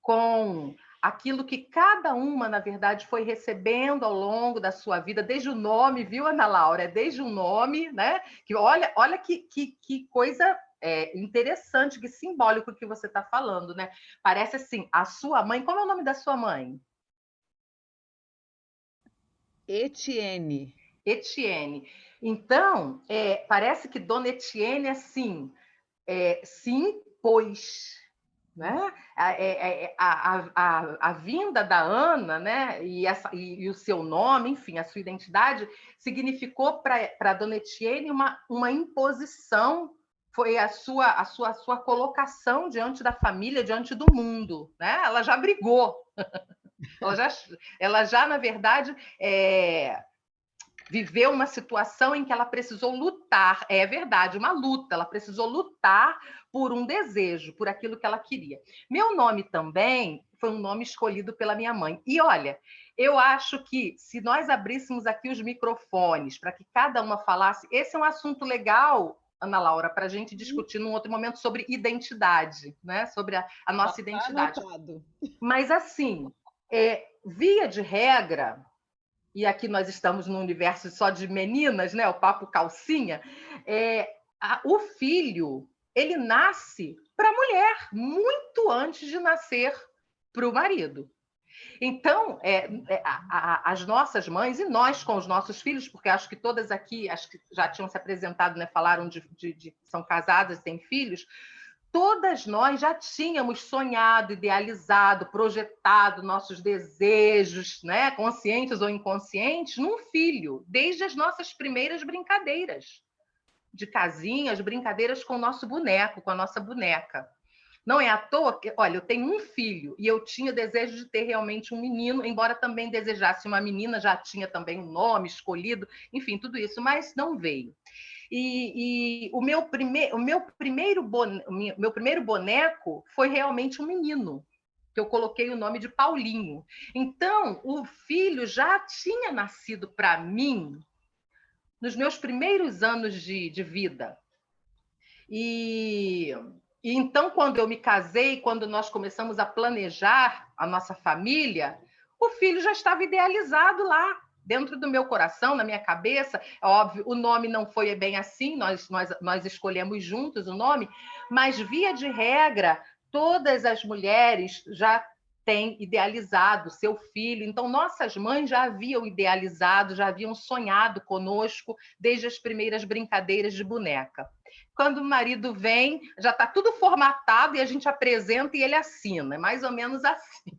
com aquilo que cada uma, na verdade, foi recebendo ao longo da sua vida, desde o nome, viu, Ana Laura? Desde o nome, né? Que olha que coisa interessante, que simbólico que você está falando, né? Parece assim, a sua mãe, como é o nome da sua mãe? Etienne. Etienne. Então, parece que Dona Etienne, assim, sim, pois, né? A vinda da Ana, né? E o seu nome, enfim, a sua identidade, significou para a Dona Etienne uma imposição, foi a sua colocação diante da família, diante do mundo, né? Ela já brigou, ela já, ela já na verdade, viveu uma situação em que ela precisou lutar, é verdade, uma luta, ela precisou lutar por um desejo, por aquilo que ela queria. Meu nome também foi um nome escolhido pela minha mãe. E olha, eu acho que se nós abríssemos aqui os microfones para que cada uma falasse, esse é um assunto legal, Ana Laura, para a gente discutir num outro momento sobre identidade, né? Sobre a Já nossa está identidade. anotado. Mas assim, via de regra, e aqui nós estamos num universo só de meninas, né? O papo calcinha. O filho, ele nasce para a mulher muito antes de nascer para o marido. Então, as nossas mães e nós com os nossos filhos, porque acho que todas aqui, acho que já tinham se apresentado, né, falaram de são casadas, têm filhos, todas nós já tínhamos sonhado, idealizado, projetado nossos desejos, né, conscientes ou inconscientes, num filho, desde as nossas primeiras brincadeiras de casinha, as brincadeiras com o nosso boneco, com a nossa boneca. Não é à toa que, olha, eu tenho um filho e eu tinha desejo de ter realmente um menino, embora também desejasse uma menina, já tinha também um nome escolhido, enfim, tudo isso, mas não veio. E o meu primeiro boneco foi realmente um menino, que eu coloquei o nome de Paulinho. Então, o filho já tinha nascido para mim nos meus primeiros anos de vida. E, e então, quando eu me casei, quando nós começamos a planejar a nossa família, o filho já estava idealizado lá, dentro do meu coração, na minha cabeça. É óbvio, o nome não foi bem assim, nós escolhemos juntos o nome, mas, via de regra, todas as mulheres já têm idealizado seu filho. Então, nossas mães já haviam idealizado, já haviam sonhado conosco desde as primeiras brincadeiras de boneca. Quando o marido vem, já está tudo formatado e a gente apresenta e ele assina. É mais ou menos assim,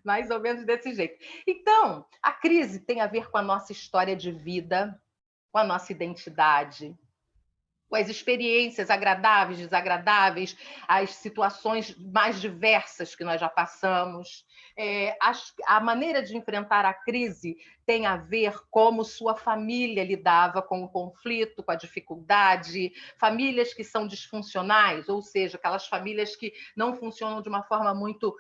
mais ou menos desse jeito. Então, a crise tem a ver com a nossa história de vida, com a nossa identidade, com as experiências agradáveis, desagradáveis, as situações mais diversas que nós já passamos. A maneira de enfrentar a crise tem a ver como sua família lidava com o conflito, com a dificuldade, famílias que são disfuncionais, ou seja, aquelas famílias que não funcionam de uma forma muito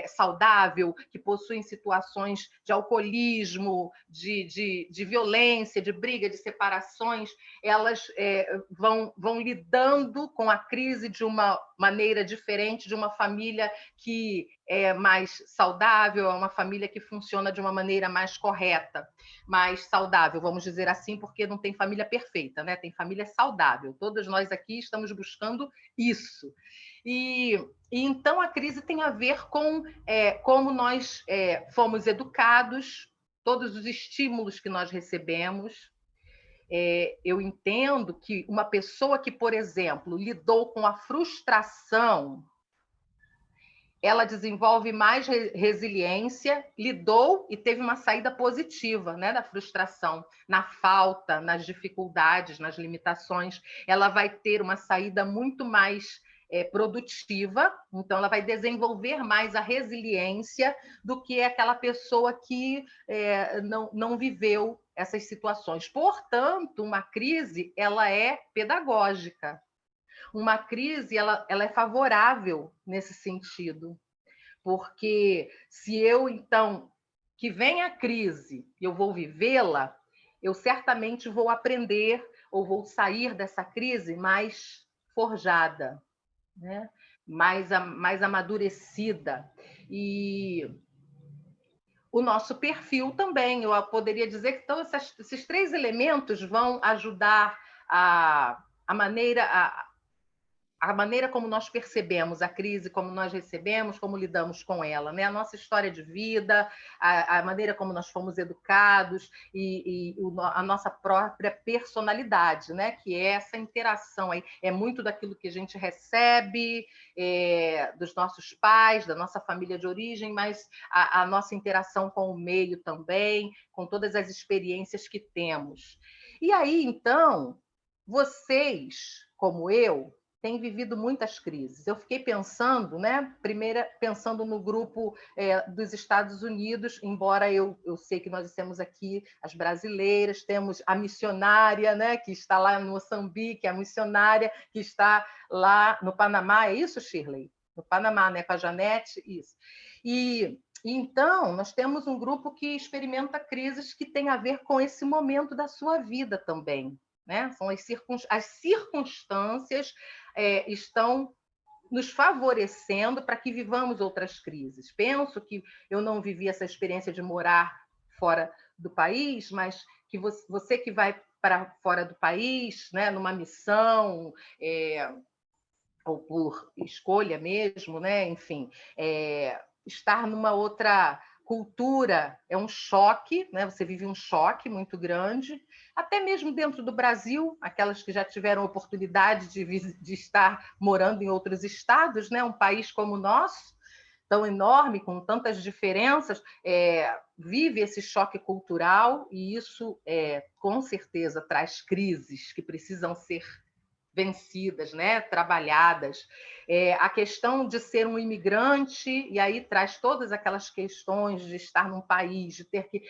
saudável, que possuem situações de alcoolismo, de violência, de briga, de separações, elas vão lidando com a crise de uma maneira diferente de uma família que é mais saudável, é uma família que funciona de uma maneira mais correta, mais saudável, vamos dizer assim, porque não tem família perfeita, né? Tem família saudável. Todos nós aqui estamos buscando isso. E então a crise tem a ver com como nós fomos educados, todos os estímulos que nós recebemos. Eu entendo que uma pessoa que, por exemplo, lidou com a frustração, ela desenvolve mais resiliência, lidou e teve uma saída positiva, né, da frustração, na falta, nas dificuldades, nas limitações. Ela vai ter uma saída muito mais produtiva, então ela vai desenvolver mais a resiliência do que aquela pessoa que não viveu essas situações. Portanto, uma crise ela é pedagógica. Uma crise ela é favorável nesse sentido, porque se eu, então, que vem a crise, eu vou vivê-la, eu certamente vou aprender ou vou sair dessa crise mais forjada, né? mais amadurecida. E o nosso perfil também. Eu poderia dizer que então, esses três elementos vão ajudar a maneira como nós percebemos a crise, como nós recebemos, como lidamos com ela, né? A nossa história de vida, a maneira como nós fomos educados a nossa própria personalidade, né? Que é essa interação aí. É muito daquilo que a gente recebe dos nossos pais, da nossa família de origem, mas a nossa interação com o meio também, com todas as experiências que temos. E aí, então, vocês, como eu, tem vivido muitas crises. Eu fiquei pensando, né? Primeiro, pensando no grupo dos Estados Unidos, embora eu sei que nós temos aqui as brasileiras, temos a missionária, né? Que está lá no Moçambique, a missionária que está lá no Panamá. É isso, Shirley? No Panamá, né? Com a Janete, isso. E então, nós temos um grupo que experimenta crises que têm a ver com esse momento da sua vida também. Né? São as circunstâncias estão nos favorecendo para que vivamos outras crises. Penso que eu não vivi essa experiência de morar fora do país, mas que você que vai para fora do país, né, numa missão, ou por escolha mesmo, né, enfim, estar numa outra cultura é um choque, né? Você vive um choque muito grande, até mesmo dentro do Brasil, aquelas que já tiveram oportunidade de estar morando em outros estados, né? Um país como o nosso, tão enorme, com tantas diferenças, vive esse choque cultural e isso, com certeza, traz crises que precisam ser vencidas, né? Trabalhadas. A questão de ser um imigrante, e aí traz todas aquelas questões de estar num país, de ter que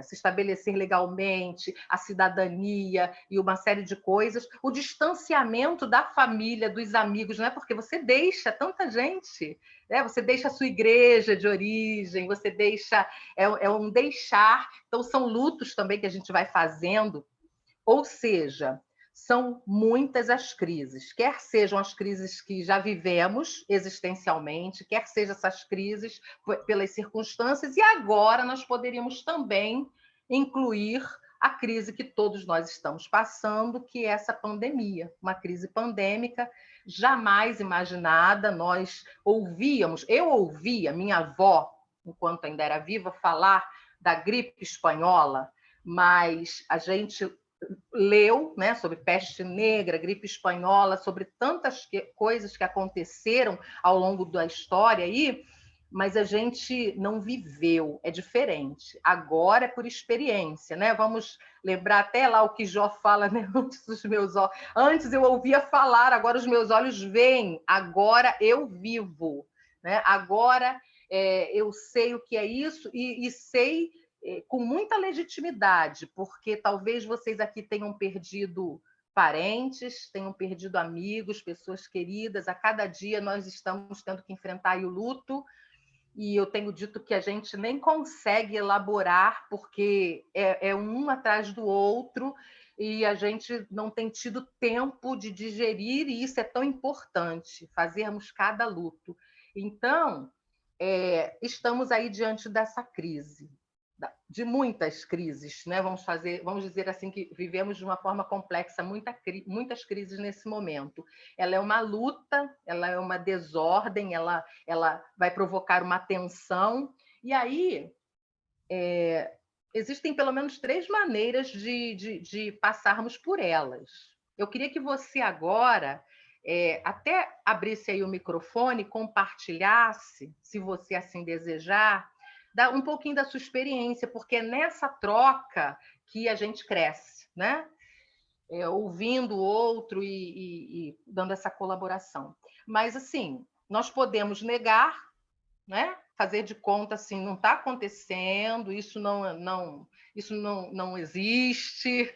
se estabelecer legalmente, a cidadania e uma série de coisas, o distanciamento da família, dos amigos, né? Porque você deixa tanta gente, né? Você deixa a sua igreja de origem, você deixa, é um deixar, então são lutos também que a gente vai fazendo, ou seja, são muitas as crises, quer sejam as crises que já vivemos existencialmente, quer sejam essas crises pelas circunstâncias, e agora nós poderíamos também incluir a crise que todos nós estamos passando, que é essa pandemia, uma crise pandêmica jamais imaginada. Nós eu ouvia minha avó, enquanto ainda era viva, falar da gripe espanhola, mas a gente leu, né, sobre peste negra, gripe espanhola, sobre tantas coisas que aconteceram ao longo da história aí, mas a gente não viveu, é diferente. Agora é por experiência, né? Vamos lembrar até lá o que Jó fala, né? Antes eu ouvia falar, agora os meus olhos veem, agora eu vivo, né? Agora eu sei o que é isso e sei com muita legitimidade, porque talvez vocês aqui tenham perdido parentes, tenham perdido amigos, pessoas queridas. A cada dia nós estamos tendo que enfrentar o luto, e eu tenho dito que a gente nem consegue elaborar, porque é um atrás do outro, e a gente não tem tido tempo de digerir, e isso é tão importante, fazermos cada luto. Então, estamos aí diante dessa crise, de muitas crises, né? Vamos dizer assim, que vivemos de uma forma complexa, muitas crises nesse momento. Ela é uma luta, ela é uma desordem, ela vai provocar uma tensão, e aí existem pelo menos três maneiras de passarmos por elas. Eu queria que você agora até abrisse aí o microfone, compartilhasse, se você assim desejar, dá um pouquinho da sua experiência, porque é nessa troca que a gente cresce, né? Ouvindo o outro e dando essa colaboração. Mas, assim, nós podemos negar, né? Fazer de conta assim, não está acontecendo, isso não existe,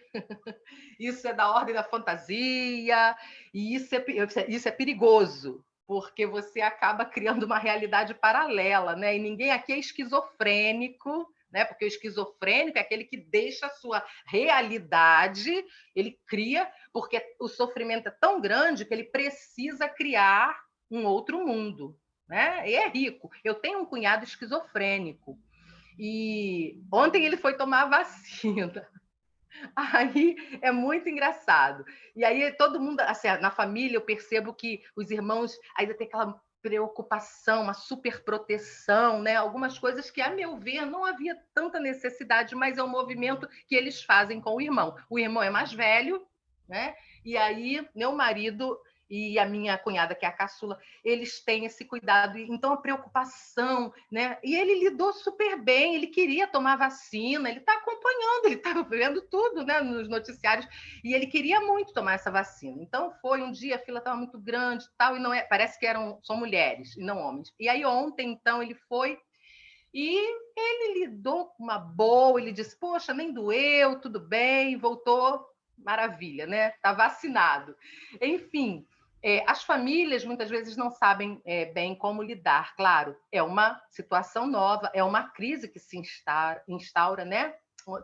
isso é da ordem da fantasia, e isso é perigoso, porque você acaba criando uma realidade paralela, né? E ninguém aqui é esquizofrênico, né? Porque o esquizofrênico é aquele que deixa a sua realidade, ele cria, porque o sofrimento é tão grande que ele precisa criar um outro mundo, né? E é rico. Eu tenho um cunhado esquizofrênico e ontem ele foi tomar a vacina. Aí é muito engraçado. E aí todo mundo, assim, na família, eu percebo que os irmãos ainda tem aquela preocupação, uma super proteção, né? Algumas coisas que, a meu ver, não havia tanta necessidade, mas é um movimento que eles fazem com o irmão. O irmão é mais velho, né? E aí meu marido e a minha cunhada, que é a caçula, eles têm esse cuidado. Então, a preocupação, né? E ele lidou super bem, ele queria tomar vacina, ele está acompanhando, ele está vendo tudo, né, nos noticiários, e ele queria muito tomar essa vacina. Então, foi um dia, a fila estava muito grande, tal, e não é, parece que são mulheres e não homens. E aí, ontem, então, ele foi e ele lidou com uma boa, ele disse, poxa, nem doeu, tudo bem, voltou, maravilha, né? Está vacinado. Enfim, as famílias muitas vezes não sabem bem como lidar. Claro, é uma situação nova, é uma crise que se instaura, né?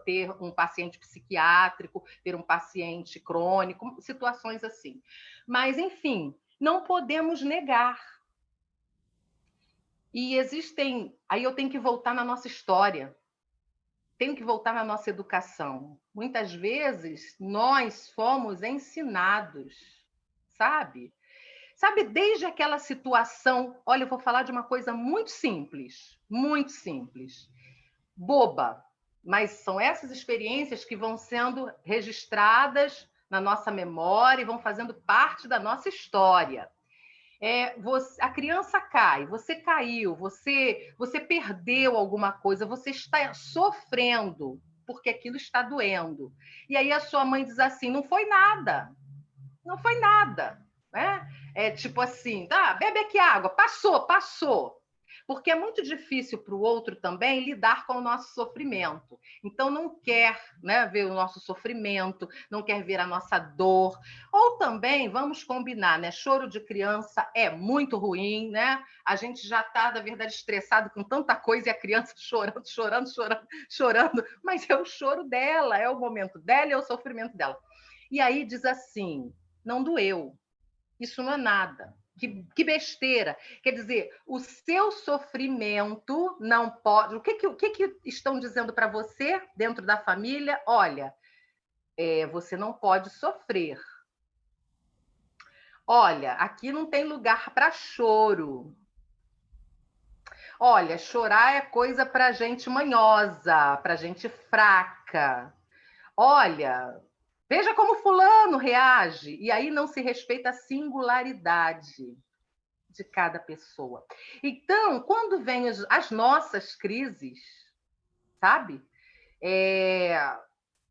Ter um paciente psiquiátrico, ter um paciente crônico, situações assim. Mas, enfim, não podemos negar. E existem. Aí eu tenho que voltar na nossa história, tenho que voltar na nossa educação. Muitas vezes nós fomos ensinados, sabe? Sabe, desde aquela situação. Olha, eu vou falar de uma coisa muito simples, boba, mas são essas experiências que vão sendo registradas na nossa memória e vão fazendo parte da nossa história. A criança cai, você caiu, você perdeu alguma coisa, você está sofrendo porque aquilo está doendo. E aí a sua mãe diz assim: não foi nada, não foi nada. Né? É tipo assim, tá, bebe aqui água, passou. Porque é muito difícil para o outro também lidar com o nosso sofrimento. Então, não quer, né, ver o nosso sofrimento, não quer ver a nossa dor. Ou também, vamos combinar, né? Choro de criança é muito ruim, né? A gente já está, na verdade, estressado com tanta coisa e a criança chorando. Mas é o choro dela, é o momento dela, é o sofrimento dela. E aí diz assim: não doeu, isso não é nada. Que besteira. Quer dizer, o seu sofrimento não pode. O que estão dizendo para você dentro da família? Olha, você não pode sofrer. Olha, aqui não tem lugar para choro. Olha, chorar é coisa para gente manhosa, para gente fraca. Olha, veja como fulano reage. E aí não se respeita a singularidade de cada pessoa. Então, quando vêm as nossas crises, sabe?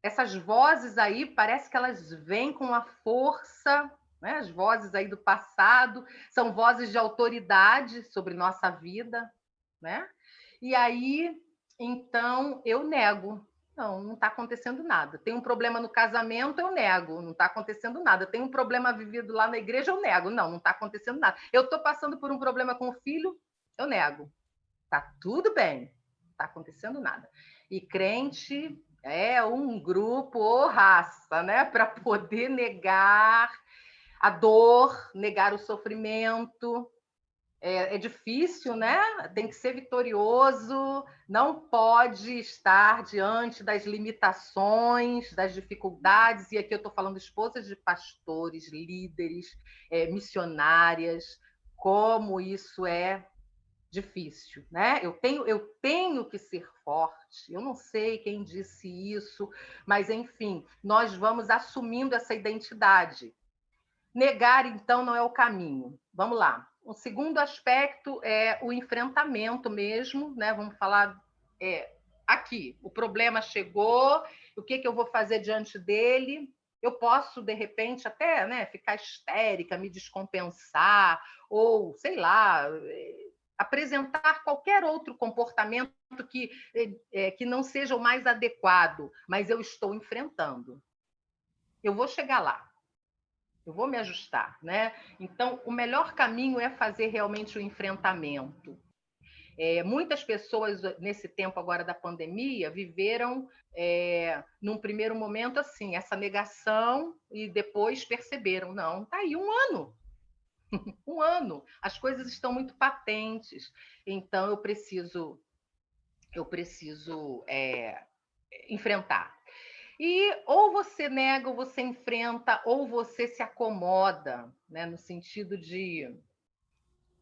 Essas vozes aí, parece que elas vêm com a força, né? As vozes aí do passado, são vozes de autoridade sobre nossa vida, né? E aí, então, eu nego. Não está acontecendo nada. Tem um problema no casamento, eu nego. Não está acontecendo nada. Tem um problema vivido lá na igreja, eu nego. Não está acontecendo nada. Eu estou passando por um problema com o filho, eu nego. Tá tudo bem. Não está acontecendo nada. E crente é um grupo ou raça, né? Para poder negar a dor, negar o sofrimento. É difícil, né? Tem que ser vitorioso, não pode estar diante das limitações, das dificuldades. E aqui eu estou falando esposas de pastores, líderes, missionárias, como isso é difícil, né? Eu tenho que ser forte. Eu não sei quem disse isso, mas enfim, nós vamos assumindo essa identidade. Negar, então, não é o caminho. Vamos lá. O segundo aspecto é o enfrentamento mesmo, né? Vamos falar aqui. O problema chegou, o que eu vou fazer diante dele? Eu posso, de repente, até, né, ficar histérica, me descompensar, ou, sei lá, apresentar qualquer outro comportamento que não seja o mais adequado, mas eu estou enfrentando. Eu vou chegar lá. Eu vou me ajustar, né? Então, o melhor caminho é fazer realmente o enfrentamento. Muitas pessoas, nesse tempo agora da pandemia, viveram, num primeiro momento, assim, essa negação e depois perceberam, não, está aí um ano, as coisas estão muito patentes, então eu preciso enfrentar. E ou você nega, ou você enfrenta, ou você se acomoda, né? No sentido de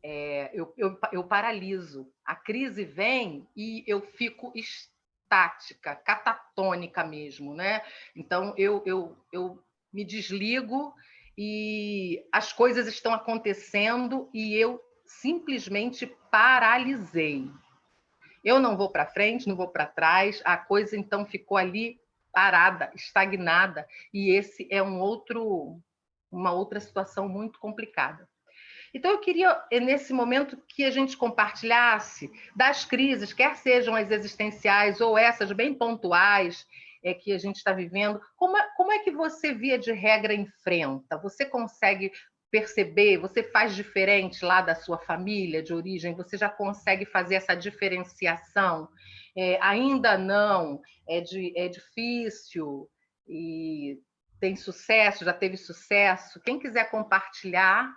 eu paraliso. A crise vem e eu fico estática, catatônica mesmo, né? Então eu me desligo e as coisas estão acontecendo e eu simplesmente paralisei. Eu não vou para frente, não vou para trás, a coisa então ficou ali parada, estagnada, e esse é uma outra situação muito complicada. Então, eu queria, nesse momento, que a gente compartilhasse das crises, quer sejam as existenciais ou essas bem pontuais que a gente está vivendo. Como é que você, via de regra, enfrenta? Você consegue perceber? Você faz diferente lá da sua família de origem? Você já consegue fazer essa diferenciação? Ainda não? É difícil? E tem sucesso? Já teve sucesso? Quem quiser compartilhar.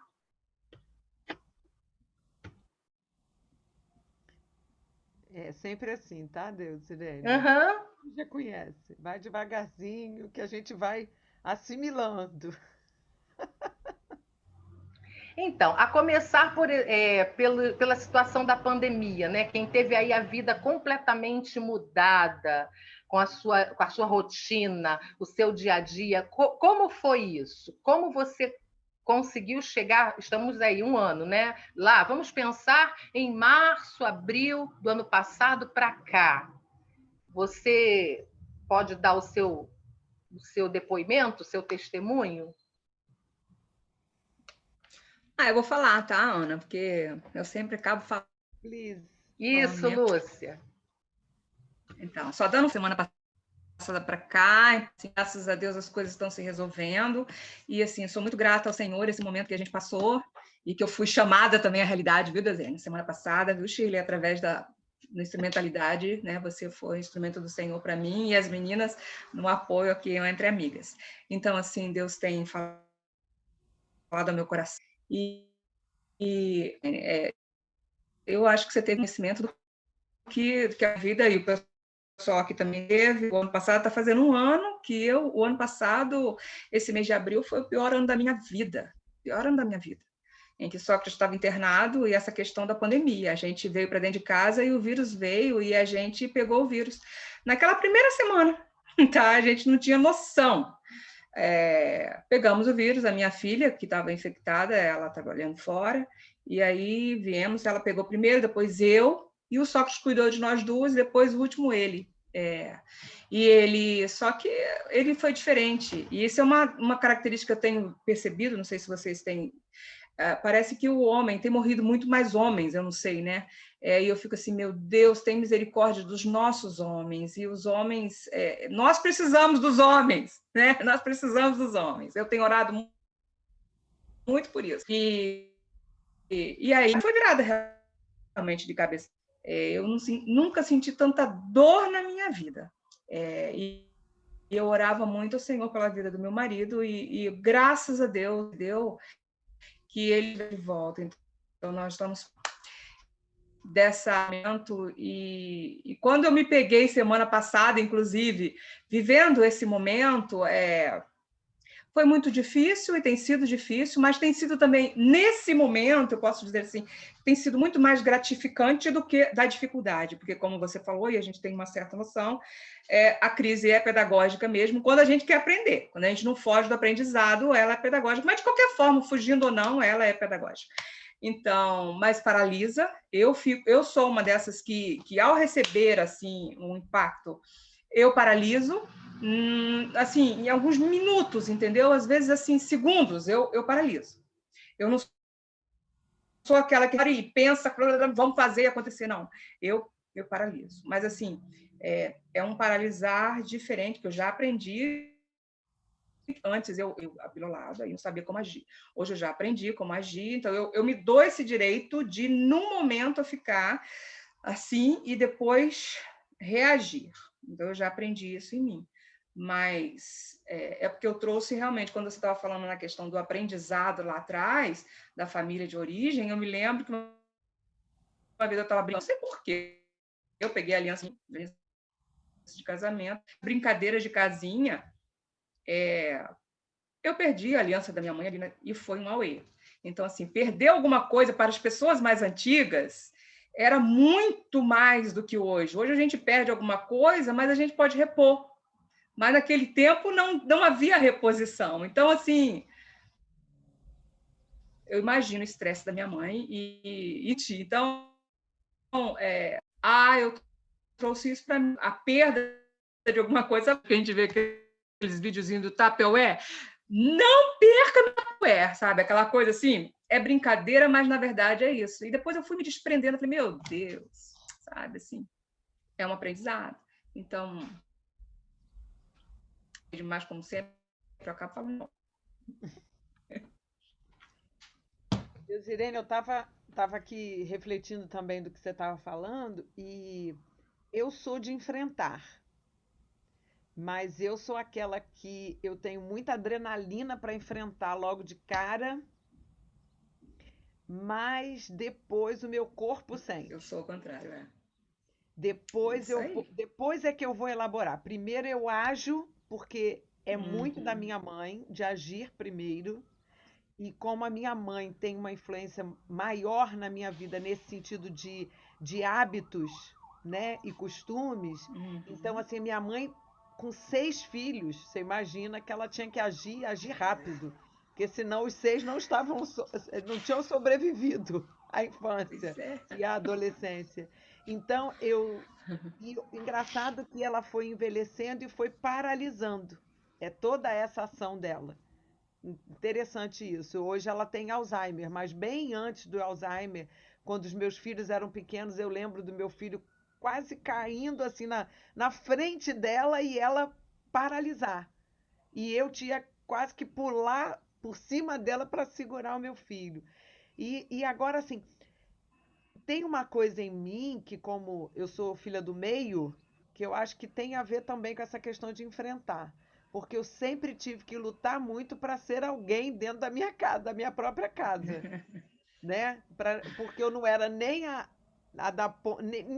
É sempre assim, tá, Deusirene? Aham. Você já conhece. Vai devagarzinho que a gente vai assimilando. Então, a começar pela situação da pandemia, né? Quem teve aí a vida completamente mudada com a sua rotina, o seu dia a dia, como foi isso? Como você conseguiu chegar? Estamos aí um ano, né? Lá, vamos pensar em março, abril do ano passado para cá. Você pode dar o seu depoimento, o seu testemunho? Eu vou falar, tá, Ana? Porque eu sempre acabo Please. falando Isso, mesmo. Lúcia. Então, só dando semana passada para cá, assim, graças a Deus as coisas estão se resolvendo. E, assim, eu sou muito grata ao Senhor esse momento que a gente passou e que eu fui chamada também à realidade, viu, Dezene? Semana passada, viu, Shirley? Através da instrumentalidade, né? Você foi instrumento do Senhor para mim e as meninas no apoio aqui entre amigas. Então, assim, Deus tem falado ao meu coração. E eu acho que você teve conhecimento do que a vida e o pessoal aqui também teve. O ano passado está fazendo um ano que o ano passado, esse mês de abril, foi o pior ano da minha vida. Pior ano da minha vida. Em que Sócrates estava internado e essa questão da pandemia. A gente veio para dentro de casa e o vírus veio e a gente pegou o vírus naquela primeira semana. Tá? A gente não tinha noção. Pegamos o vírus, a minha filha, que estava infectada, ela trabalhando fora, e aí viemos, ela pegou primeiro, depois eu, e o Sócrates cuidou de nós duas, depois o último ele. Só que ele foi diferente, e isso é uma característica que eu tenho percebido, não sei se vocês têm, parece que o homem, tem morrido muito mais homens, eu não sei, né? E eu fico assim, meu Deus, tem misericórdia dos nossos homens, e os homens, nós precisamos dos homens, né? Nós precisamos dos homens. Eu tenho orado muito por isso. E aí foi virada realmente de cabeça. Eu nunca senti tanta dor na minha vida. E eu orava muito ao Senhor pela vida do meu marido, e graças a Deus, deu que ele de volta. Então, nós estamos dessa momento e quando eu me peguei semana passada, inclusive, vivendo esse momento, foi muito difícil e tem sido difícil, mas tem sido também, nesse momento, eu posso dizer assim, tem sido muito mais gratificante do que da dificuldade, porque como você falou, e a gente tem uma certa noção, a crise é pedagógica mesmo, quando a gente quer aprender, quando a gente não foge do aprendizado, ela é pedagógica, mas de qualquer forma, fugindo ou não, ela é pedagógica. Então, mas paralisa, eu sou uma dessas que ao receber, assim, um impacto, eu paraliso, assim, em alguns minutos, entendeu? Às vezes, assim, segundos, eu paraliso. Eu não sou aquela que pensa, vamos fazer acontecer, não. Eu paraliso. Mas, assim, é um paralisar diferente, que eu já aprendi. Antes eu abilolada e não sabia como agir. Hoje eu já aprendi como agir, então eu me dou esse direito de, num momento, eu ficar assim e depois reagir. Então, eu já aprendi isso em mim. Mas é porque eu trouxe realmente, quando você estava falando na questão do aprendizado lá atrás, da família de origem, eu me lembro que uma vez eu estava brincando, não sei por quê, eu peguei a aliança de casamento, brincadeiras de casinha, eu perdi a aliança da minha mãe ali, e foi um auê. Então, assim, perder alguma coisa para as pessoas mais antigas era muito mais do que hoje. Hoje a gente perde alguma coisa, mas a gente pode repor. Mas naquele tempo não havia reposição. Então, assim, eu imagino o estresse da minha mãe e ti. Então, eu trouxe isso para mim. A perda de alguma coisa, que a gente vê aqueles videozinhos do Tupperware, não perca Tupperware, sabe? Aquela coisa assim, é brincadeira, mas na verdade é isso. E depois eu fui me desprendendo, falei, meu Deus, sabe? Assim, é um aprendizado. Então, demais como sempre, eu acabo falando. Zirene, eu estava aqui refletindo também do que você estava falando, e eu sou de enfrentar, mas eu sou aquela que eu tenho muita adrenalina para enfrentar logo de cara, mas depois o meu corpo sente. Eu sou o contrário, Depois Isso aí. depois é que eu vou elaborar. Primeiro eu ajo, porque é muito da minha mãe de agir primeiro. E como a minha mãe tem uma influência maior na minha vida nesse sentido de hábitos, né, e costumes, então, assim, minha mãe, com 6 filhos, você imagina que ela tinha que agir rápido, porque senão os 6 não tinham sobrevivido à infância e à adolescência. Então, engraçado que ela foi envelhecendo e foi paralisando. É toda essa ação dela. Interessante isso. Hoje ela tem Alzheimer, mas bem antes do Alzheimer, quando os meus filhos eram pequenos, eu lembro do meu filho quase caindo assim na frente dela e ela paralisar. E eu tinha quase que pular por cima dela para segurar o meu filho. E agora, assim, tem uma coisa em mim que, como eu sou filha do meio, que eu acho que tem a ver também com essa questão de enfrentar. Porque eu sempre tive que lutar muito para ser alguém dentro da minha casa, da minha própria casa, né? Porque eu não era nem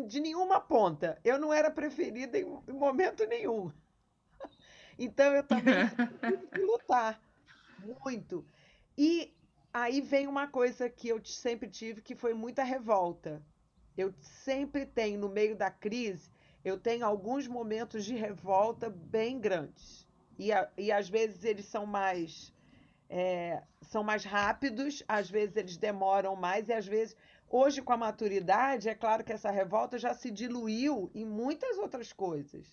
de nenhuma ponta. Eu não era preferida em momento nenhum. Então eu também sempre tive que lutar muito. E aí vem uma coisa que eu sempre tive, que foi muita revolta. Eu sempre tenho, no meio da crise, eu tenho alguns momentos de revolta bem grandes. E às vezes eles são mais rápidos, às vezes eles demoram mais, e às vezes, hoje com a maturidade, é claro que essa revolta já se diluiu em muitas outras coisas.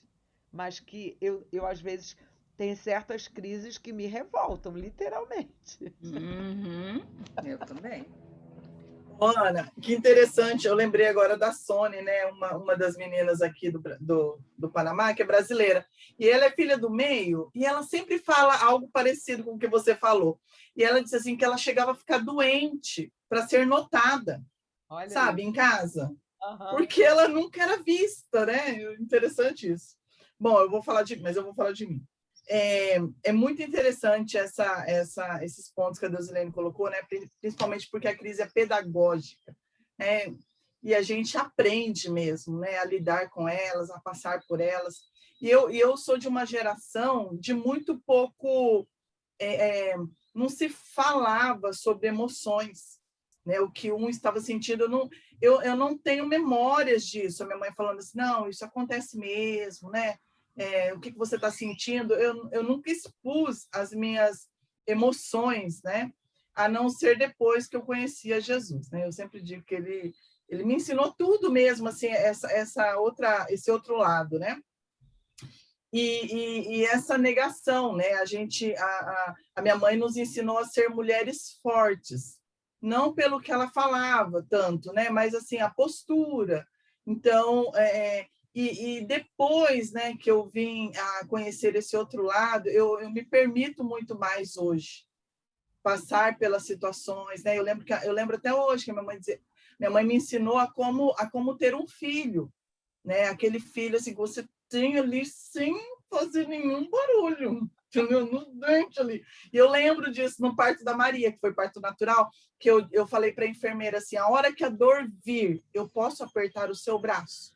Mas que eu às vezes, tenho certas crises que me revoltam, literalmente. Eu também. Ana, que interessante, eu lembrei agora da Sônia, né? Uma das meninas aqui do Panamá, que é brasileira, e ela é filha do meio, e ela sempre fala algo parecido com o que você falou. E ela disse assim que ela chegava a ficar doente para ser notada, Olha sabe, aí. em casa, Uhum. porque ela nunca era vista, né? Interessante isso. Bom, eu vou falar de mim. É muito interessante esses pontos que a Deusilene colocou, né? Principalmente porque a crise é pedagógica, né? E a gente aprende mesmo, né? A lidar com elas, a passar por elas. E eu sou de uma geração de muito pouco... não se falava sobre emoções, né? O que um estava sentindo, eu não tenho memórias disso. A minha mãe falando assim, não, isso acontece mesmo, né? O que você está sentindo? Eu nunca expus as minhas emoções, né? A não ser depois que eu conhecia Jesus, né? Eu sempre digo que ele me ensinou tudo mesmo, assim, esse outro lado, né? E essa negação, né? A minha mãe nos ensinou a ser mulheres fortes, não pelo que ela falava tanto, né? Mas assim a postura. Então, e depois, né, que eu vim a conhecer esse outro lado, eu me permito muito mais hoje passar pelas situações, né? Eu lembro até hoje que a minha mãe dizia, Minha mãe me ensinou a como ter um filho, né? Aquele filho assim, que você tem ali sem fazer nenhum barulho, entendeu? No dente ali. E eu lembro disso no parto da Maria, que foi parto natural, que eu falei para a enfermeira assim, a hora que a dor vir, eu posso apertar o seu braço?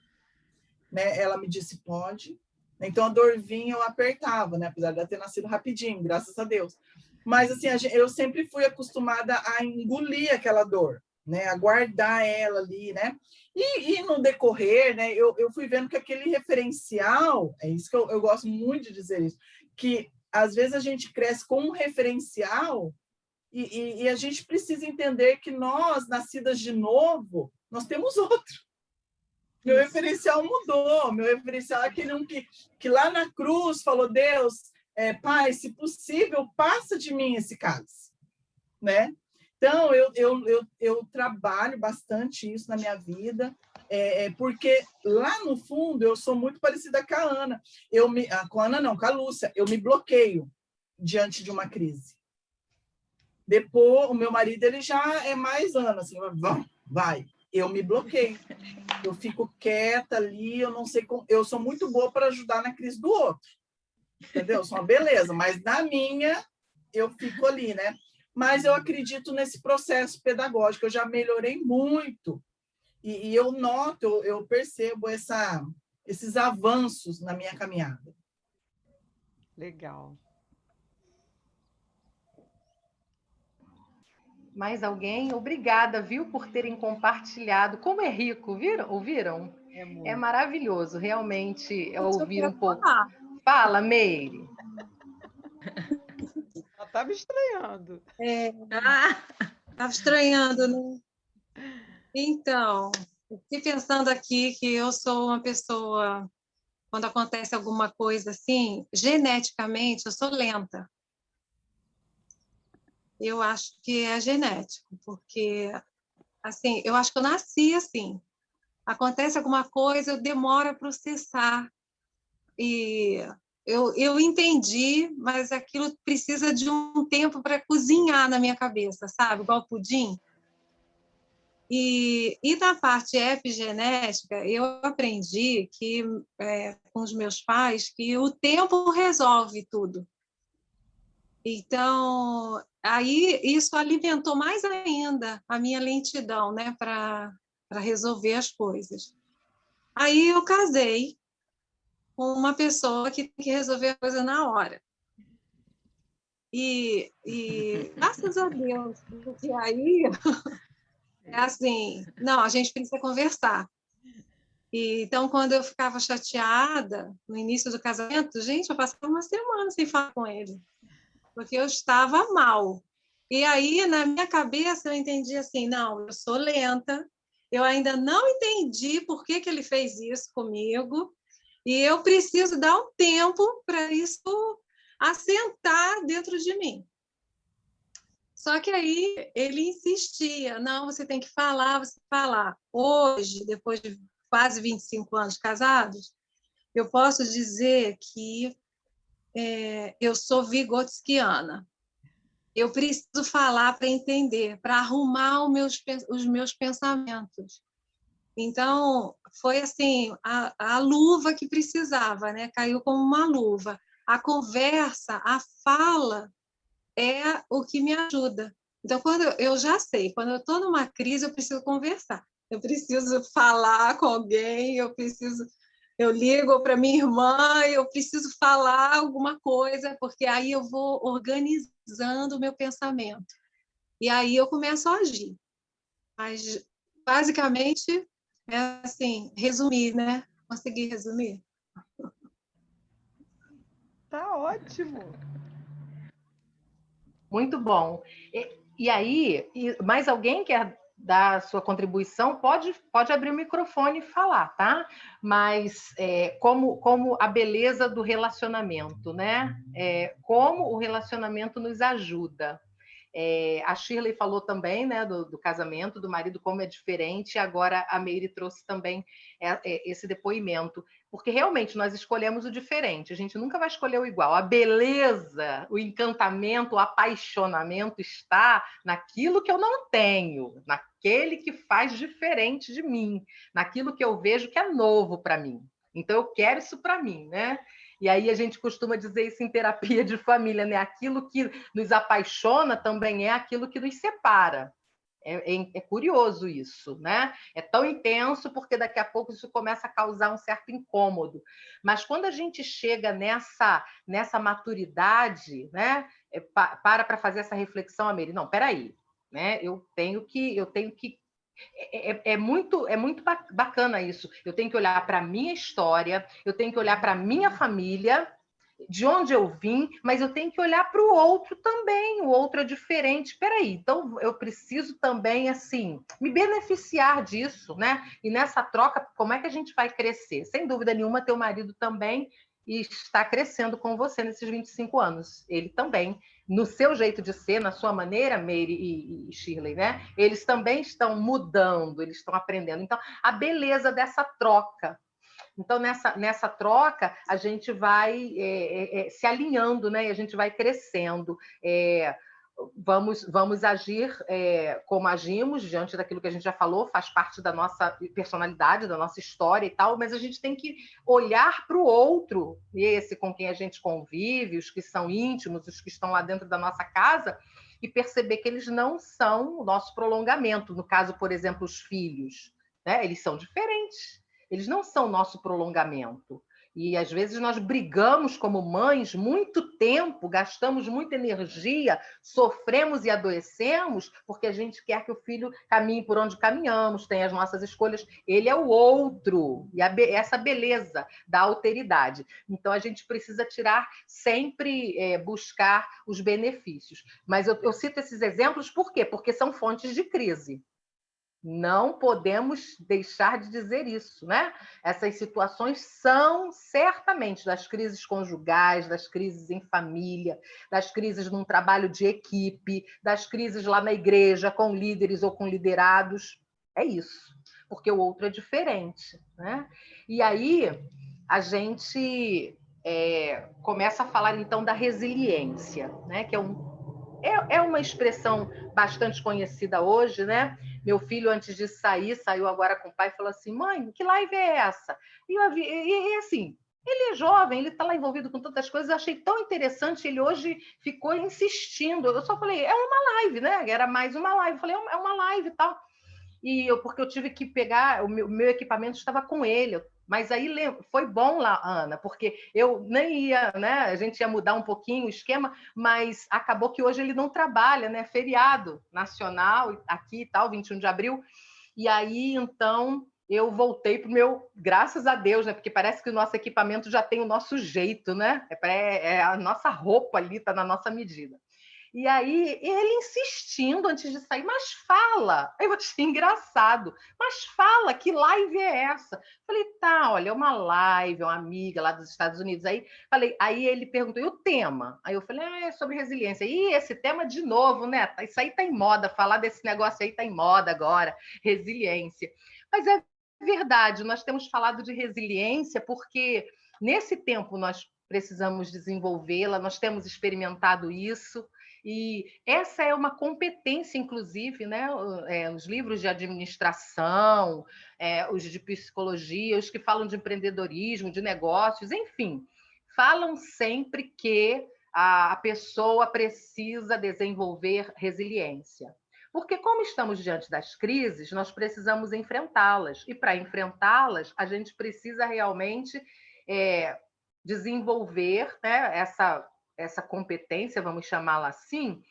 Né? Ela me disse, pode. Então, a dor vinha, eu apertava, né? Apesar de ela ter nascido rapidinho, graças a Deus. Mas, assim, eu sempre fui acostumada a engolir aquela dor, né? A guardar ela ali, né? E no decorrer, né? Eu fui vendo que aquele referencial, é isso que eu gosto muito de dizer isso, que às vezes a gente cresce com um referencial e a gente precisa entender que nós, nascidas de novo, nós temos outro. Meu referencial mudou. Meu referencial é aquele que lá na cruz falou, Deus, Pai, se possível, passa de mim esse cálice. Né? Então, eu trabalho bastante isso na minha vida, porque lá no fundo eu sou muito parecida com a Ana. Com a Ana não, com a Lúcia. Eu me bloqueio diante de uma crise. Depois, o meu marido ele já é mais Ana, assim, vai. Eu me bloqueio. Eu fico quieta ali, eu não sei como. Eu sou muito boa para ajudar na crise do outro. Entendeu? Eu sou uma beleza, mas na minha, eu fico ali, né? Mas eu acredito nesse processo pedagógico, eu já melhorei muito. E eu noto, eu percebo esses avanços na minha caminhada. Legal. Mais alguém? Obrigada, viu, por terem compartilhado. Como é rico, viram? Ouviram? É maravilhoso, realmente, ouvir um pouco. Fala, Meire. Ela estava estranhando. Estava estranhando, né? Então, fiquei pensando aqui que eu sou uma pessoa, quando acontece alguma coisa assim, geneticamente, eu sou lenta. Eu acho que é genético, porque, assim, eu acho que eu nasci assim. Acontece alguma coisa, eu demoro a processar. E eu entendi, mas aquilo precisa de um tempo para cozinhar na minha cabeça, sabe? Igual pudim. E na parte epigenética, eu aprendi que, com os meus pais, que o tempo resolve tudo. Então, aí isso alimentou mais ainda a minha lentidão, né, para resolver as coisas. Aí eu casei com uma pessoa que tem que resolver a coisa na hora. E graças a Deus, porque aí é assim, não, a gente precisa conversar. Então, quando eu ficava chateada no início do casamento, gente, eu passava uma semana sem falar com ele, porque eu estava mal. E aí, na minha cabeça, eu entendi assim, não, eu sou lenta, eu ainda não entendi por que ele fez isso comigo, e eu preciso dar um tempo para isso assentar dentro de mim. Só que aí ele insistia, não, você tem que falar, você falar. Hoje, depois de quase 25 anos casados, eu posso dizer que eu sou vigotskiana. Eu preciso falar para entender, para arrumar os meus pensamentos. Então, foi assim, a luva que precisava, né? Caiu como uma luva. A conversa, a fala é o que me ajuda. Então, quando eu já sei, quando eu estou numa crise, eu preciso conversar. Eu preciso falar com alguém, eu ligo para minha irmã, eu preciso falar alguma coisa, porque aí eu vou organizando o meu pensamento. E aí eu começo a agir. Mas, basicamente, é assim, resumir, né? Consegui resumir? Tá ótimo. Muito bom. E aí, mais alguém quer dar a sua contribuição? Pode abrir o microfone e falar, tá? Mas como a beleza do relacionamento, né? Como o relacionamento nos ajuda. A Shirley falou também, né, do casamento, do marido, como é diferente, e agora a Meire trouxe também esse depoimento, porque realmente nós escolhemos o diferente, a gente nunca vai escolher o igual. A beleza, o encantamento, o apaixonamento está naquilo que eu não tenho, naquele que faz diferente de mim, naquilo que eu vejo que é novo para mim. Então eu quero isso para mim, né? E aí a gente costuma dizer isso em terapia de família, né? Aquilo que nos apaixona também é aquilo que nos separa. É curioso isso, né? É tão intenso porque daqui a pouco isso começa a causar um certo incômodo. Mas quando a gente chega nessa maturidade, né? Para fazer essa reflexão, Ameri, não, peraí, né? Eu tenho que é muito bacana isso. Eu tenho que olhar para a minha história, eu tenho que olhar para a minha família, de onde eu vim, mas eu tenho que olhar para o outro também. O outro é diferente. Peraí, então eu preciso também, assim, me beneficiar disso, né? E nessa troca, como é que a gente vai crescer? Sem dúvida nenhuma, teu marido também está crescendo com você nesses 25 anos. Ele também, no seu jeito de ser, na sua maneira, Meire e Shirley, né? Eles também estão mudando, eles estão aprendendo. Então, a beleza dessa troca. Então, nessa troca, a gente vai se alinhando, né? E a gente vai crescendo. Vamos agir como agimos, diante daquilo que a gente já falou, faz parte da nossa personalidade, da nossa história e tal, mas a gente tem que olhar para o outro, esse com quem a gente convive, os que são íntimos, os que estão lá dentro da nossa casa, e perceber que eles não são o nosso prolongamento. No caso, por exemplo, os filhos, né? Eles são diferentes, eles não são nosso prolongamento. E às vezes nós brigamos como mães muito tempo, gastamos muita energia, sofremos e adoecemos porque a gente quer que o filho caminhe por onde caminhamos, tenha as nossas escolhas. Ele é o outro, e essa beleza da alteridade. Então a gente precisa tirar sempre, buscar os benefícios. Mas eu cito esses exemplos por quê? Porque são fontes de crise. Não podemos deixar de dizer isso, né? Essas situações são certamente das crises conjugais, das crises em família, das crises num trabalho de equipe, das crises lá na igreja com líderes ou com liderados. É isso, porque o outro é diferente, né? E aí a gente começa a falar então da resiliência, né? Que é uma expressão bastante conhecida hoje, né? Meu filho, antes de sair, saiu agora com o pai e falou assim: mãe, que live é essa? E assim, ele é jovem, ele está lá envolvido com tantas coisas, eu achei tão interessante, ele hoje ficou insistindo. Eu só falei: é uma live, né? Era mais uma live. Eu falei: é uma live e tal. Porque eu tive que pegar, o meu equipamento estava com ele, mas aí foi bom lá, Ana, porque eu nem ia, né? A gente ia mudar um pouquinho o esquema, mas acabou que hoje ele não trabalha, né? Feriado nacional aqui e tal, 21 de abril. E aí, então, eu voltei para o meu, graças a Deus, né? Porque parece que o nosso equipamento já tem o nosso jeito, né? A nossa roupa ali, está na nossa medida. E aí, ele insistindo antes de sair, mas fala. Eu achei engraçado. Mas fala, que live é essa? Falei, tá, olha, é uma live, é uma amiga lá dos Estados Unidos. Aí ele perguntou, e o tema? Aí eu falei, é sobre resiliência. E esse tema de novo, né? Isso aí tá em moda, falar desse negócio aí tá em moda agora, resiliência. Mas é verdade, nós temos falado de resiliência porque nesse tempo nós precisamos desenvolvê-la, nós temos experimentado isso. E essa é uma competência, inclusive, né? Os livros de administração, os de psicologia, os que falam de empreendedorismo, de negócios, enfim, falam sempre que a pessoa precisa desenvolver resiliência. Porque, como estamos diante das crises, nós precisamos enfrentá-las. E, para enfrentá-las, a gente precisa realmente desenvolver, né, essa competência, vamos chamá-la assim,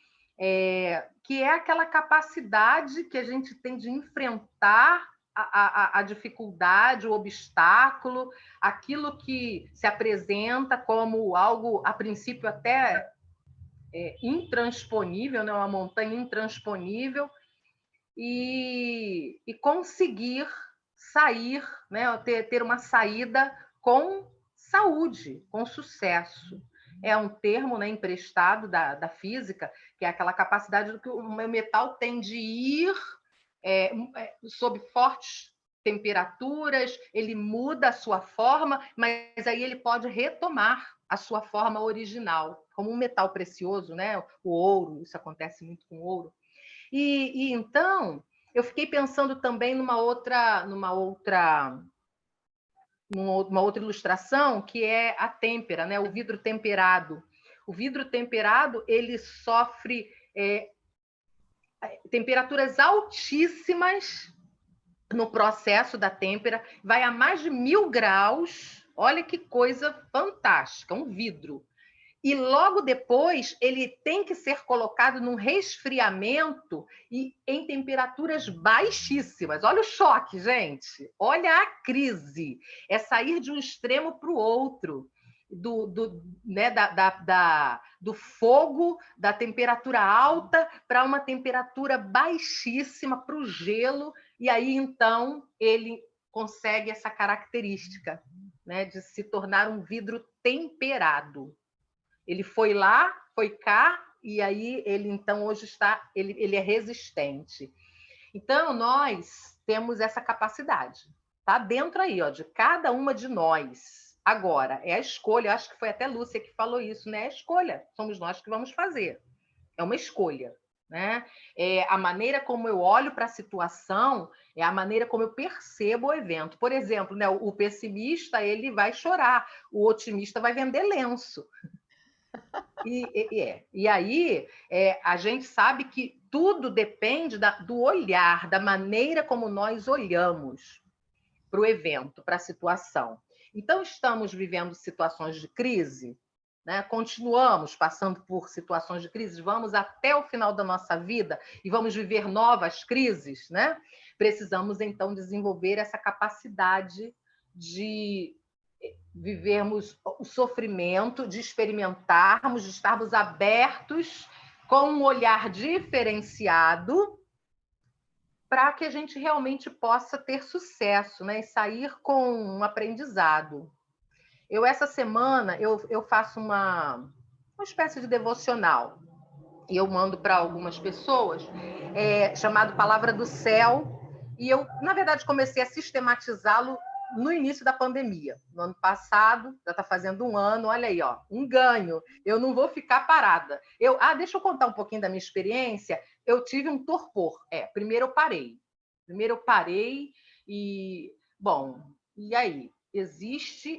que é aquela capacidade que a gente tem de enfrentar a dificuldade, o obstáculo, aquilo que se apresenta como algo, a princípio, até intransponível, né? Uma montanha intransponível, e conseguir sair, né? Ter uma saída com saúde, com sucesso. é um termo, né, emprestado da física, que é aquela capacidade do que o metal tem de ir sob fortes temperaturas, ele muda a sua forma, mas aí ele pode retomar a sua forma original, como um metal precioso, né? O ouro, isso acontece muito com o ouro. E então, eu fiquei pensando também numa outra ilustração, que é a têmpera, né? O vidro temperado. O vidro temperado, ele sofre temperaturas altíssimas no processo da têmpera, vai a mais de 1000 graus. Olha que coisa fantástica, um vidro. E logo depois ele tem que ser colocado num resfriamento e em temperaturas baixíssimas. Olha o choque, gente. Olha a crise. É sair de um extremo para o outro. Do fogo, da temperatura alta para uma temperatura baixíssima, para o gelo, e aí então ele consegue essa característica, né, de se tornar um vidro temperado. Ele foi lá, foi cá, e aí ele então hoje ele é resistente. Então nós temos essa capacidade, tá dentro aí, ó, de cada uma de nós. Agora, é a escolha, acho que foi até Lúcia que falou isso, né? É a escolha, somos nós que vamos fazer. É uma escolha, né? A maneira como eu olho para a situação é a maneira como eu percebo o evento. Por exemplo, né, o pessimista ele vai chorar, o otimista vai vender lenço. E aí a gente sabe que tudo depende do olhar, da maneira como nós olhamos para o evento, para a situação. Então, estamos vivendo situações de crise, né? Continuamos passando por situações de crise, vamos até o final da nossa vida e vamos viver novas crises, né? Precisamos, então, desenvolver essa capacidade de vivermos o sofrimento, de experimentarmos, de estarmos abertos com um olhar diferenciado para que a gente realmente possa ter sucesso, né? E sair com um aprendizado. Essa semana, eu faço uma espécie de devocional, e eu mando para algumas pessoas, chamado Palavra do Céu, e eu, na verdade, comecei a sistematizá-lo no início da pandemia. No ano passado, já está fazendo um ano, olha aí, ó, um ganho. Eu não vou ficar parada. Deixa eu contar um pouquinho da minha experiência. Eu tive um torpor. Primeiro eu parei e, bom, e aí?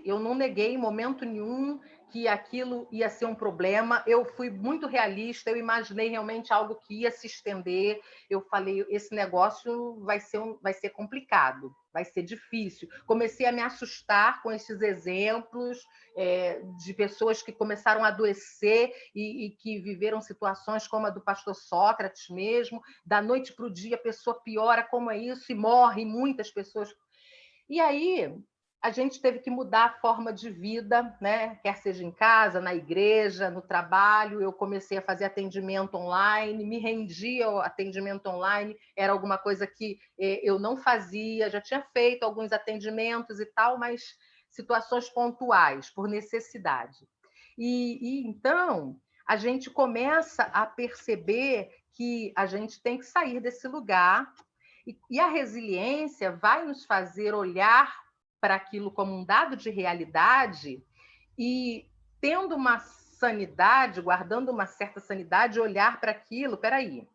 Eu não neguei em momento nenhum que aquilo ia ser um problema, eu fui muito realista, eu imaginei realmente algo que ia se estender, eu falei, esse negócio vai ser complicado, vai ser difícil. Comecei a me assustar com esses exemplos de pessoas que começaram a adoecer e que viveram situações como a do pastor Sócrates mesmo, da noite para o dia a pessoa piora, como é isso, e morre, muitas pessoas. E aí a gente teve que mudar a forma de vida, né? Quer seja em casa, na igreja, no trabalho. Eu comecei a fazer atendimento online, me rendi ao atendimento online, era alguma coisa que eu não fazia, já tinha feito alguns atendimentos e tal, mas situações pontuais, por necessidade. E então a gente começa a perceber que a gente tem que sair desse lugar, e a resiliência vai nos fazer olhar para aquilo como um dado de realidade e, tendo uma sanidade, guardando uma certa sanidade, olhar para aquilo, peraí,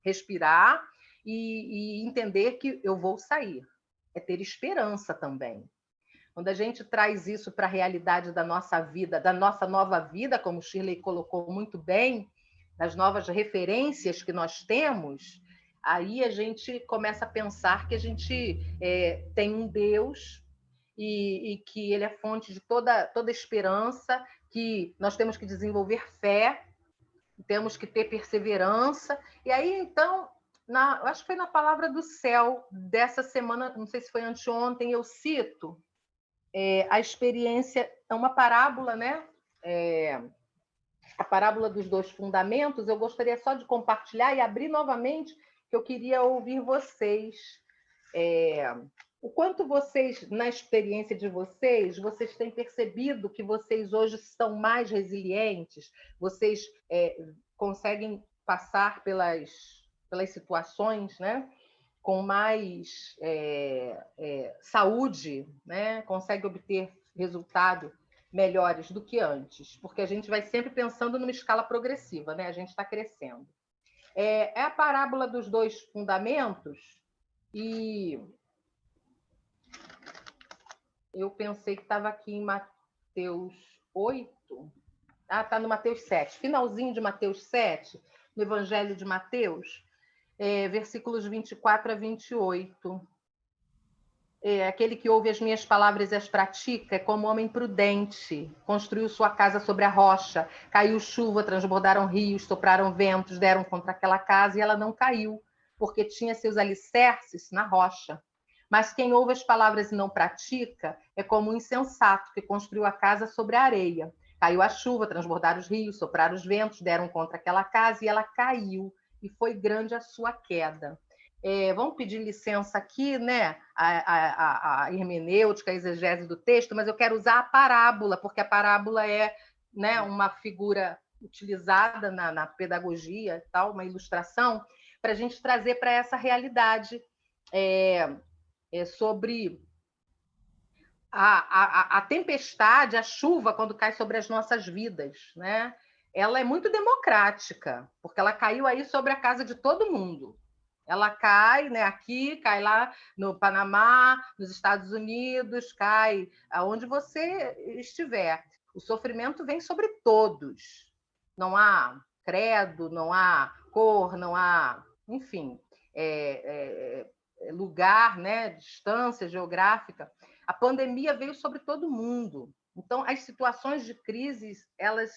respirar e entender que eu vou sair. É ter esperança também. Quando a gente traz isso para a realidade da nossa vida, da nossa nova vida, como Shirley colocou muito bem, das novas referências que nós temos, aí a gente começa a pensar que a gente tem um Deus e que ele é fonte de toda esperança, que nós temos que desenvolver fé, temos que ter perseverança. E aí, então, eu acho que foi na Palavra do Céu dessa semana, não sei se foi anteontem, eu cito a experiência, é uma parábola, né? A parábola dos 2 fundamentos. Eu gostaria só de compartilhar e abrir novamente, que eu queria ouvir vocês. O quanto vocês, na experiência de vocês, vocês têm percebido que vocês hoje são mais resilientes? Vocês conseguem passar pelas situações, né, com mais saúde, né? Conseguem obter resultados melhores do que antes? Porque a gente vai sempre pensando numa escala progressiva, né? A gente está crescendo. É a parábola dos 2 fundamentos, e eu pensei que estava aqui em Mateus 8. Está no Mateus 7. Finalzinho de Mateus 7, no Evangelho de Mateus, versículos 24 a 28. Aquele que ouve as minhas palavras e as pratica é como um homem prudente. Construiu sua casa sobre a rocha. Caiu chuva, transbordaram rios, sopraram ventos, deram contra aquela casa e ela não caiu, porque tinha seus alicerces na rocha. Mas quem ouve as palavras e não pratica é como um insensato que construiu a casa sobre a areia. Caiu a chuva, transbordaram os rios, sopraram os ventos, deram contra aquela casa e ela caiu, e foi grande a sua queda. Vamos pedir licença aqui, né? A hermenêutica, a exegese do texto, mas eu quero usar a parábola, porque a parábola é, né, uma figura utilizada na pedagogia, tal, uma ilustração, para a gente trazer para essa realidade sobre a tempestade, a chuva, quando cai sobre as nossas vidas, né? Ela é muito democrática, porque ela caiu aí sobre a casa de todo mundo. Ela cai, né, aqui, cai lá no Panamá, nos Estados Unidos, cai aonde você estiver. O sofrimento vem sobre todos. Não há credo, não há cor, não há, enfim, lugar, né, distância geográfica. A pandemia veio sobre todo mundo. Então, as situações de crise, elas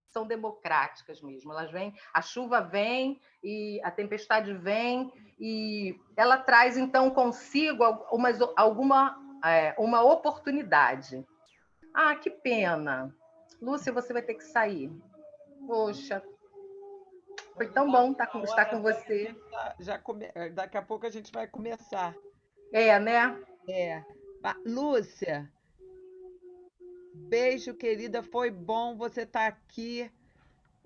são democráticas mesmo. Elas vêm, a chuva vem e a tempestade vem, e ela traz então consigo uma oportunidade. Ah, que pena. Lúcia, você vai ter que sair. Poxa, foi tão bom estar com você. Daqui a pouco a gente vai começar. Né? Lúcia, beijo, querida. Foi bom você estar aqui.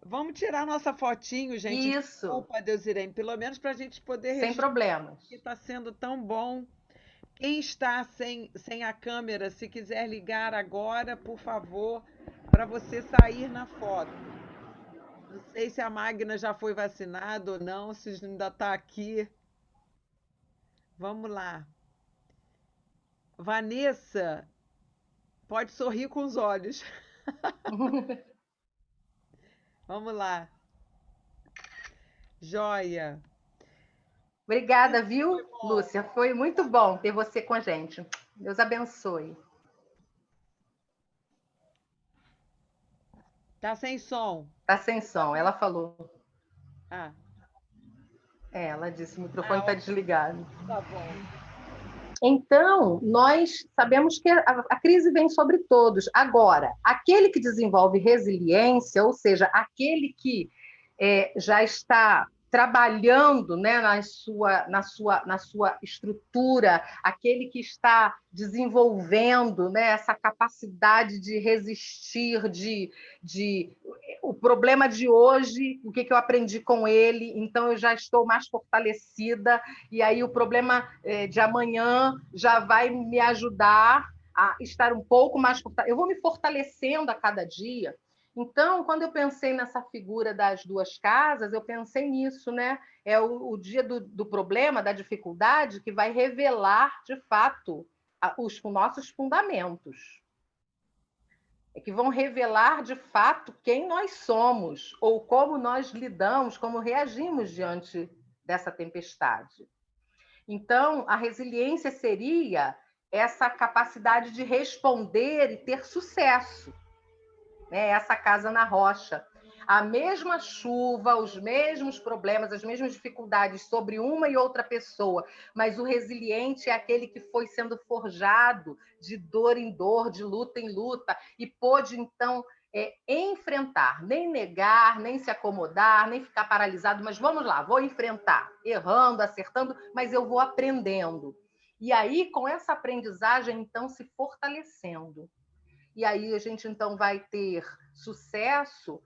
Vamos tirar nossa fotinho, gente. Isso. Desculpa, Deusirene, pelo menos para a gente poder registrar. Sem problemas. Que está sendo tão bom. Quem está sem a câmera, se quiser ligar agora, por favor, para você sair na foto. Não sei se a Magna já foi vacinada ou não, se ainda está aqui. Vamos lá. Vanessa, pode sorrir com os olhos. Vamos lá. Joia. Obrigada, viu, Lúcia? Foi muito bom ter você com a gente. Deus abençoe. Tá sem som. Tá sem som, ela falou. Ah. Ela disse, o microfone está desligado. Tá bom. Então, nós sabemos que a crise vem sobre todos. Agora, aquele que desenvolve resiliência, ou seja, aquele que já está trabalhando, né, na sua estrutura, aquele que está desenvolvendo, né, essa capacidade de resistir, o problema de hoje, o que eu aprendi com ele, então eu já estou mais fortalecida, e aí o problema de amanhã já vai me ajudar a estar um pouco mais fortalecida. Eu vou me fortalecendo a cada dia. Então, quando eu pensei nessa figura das 2 casas, eu pensei nisso, né? É o dia do problema, da dificuldade, que vai revelar, de fato, os nossos fundamentos. Que vão revelar, de fato, quem nós somos, ou como nós lidamos, como reagimos diante dessa tempestade. Então, a resiliência seria essa capacidade de responder e ter sucesso. Essa casa na rocha. A mesma chuva, os mesmos problemas, as mesmas dificuldades sobre uma e outra pessoa, mas o resiliente é aquele que foi sendo forjado de dor em dor, de luta em luta, e pôde, então, enfrentar, nem negar, nem se acomodar, nem ficar paralisado, mas vamos lá, vou enfrentar, errando, acertando, mas eu vou aprendendo. E aí, com essa aprendizagem, então, se fortalecendo. E aí a gente, então, vai ter sucesso,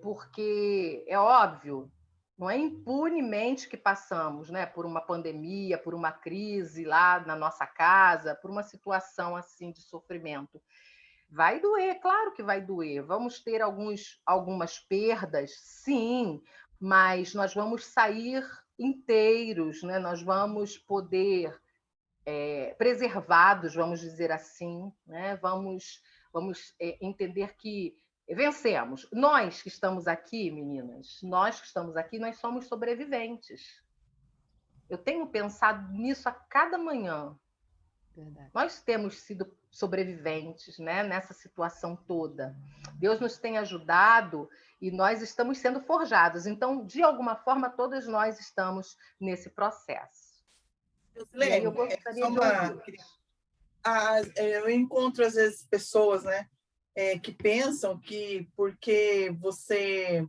porque, é óbvio, não é impunemente que passamos, né, por uma pandemia, por uma crise lá na nossa casa, por uma situação assim de sofrimento. Vai doer, claro que vai doer. Vamos ter algumas perdas, sim, mas nós vamos sair inteiros, né? Nós vamos poder preservados, vamos dizer assim, né? Vamos entender que vencemos. Nós que estamos aqui, meninas, nós que estamos aqui, nós somos sobreviventes. Eu tenho pensado nisso a cada manhã. Verdade. Nós temos sido sobreviventes, né, nessa situação toda. Deus nos tem ajudado e nós estamos sendo forjados. Então, de alguma forma, todos nós estamos nesse processo. E aí eu gostaria de ouvir. Eu encontro, às vezes, pessoas, né, que pensam que porque você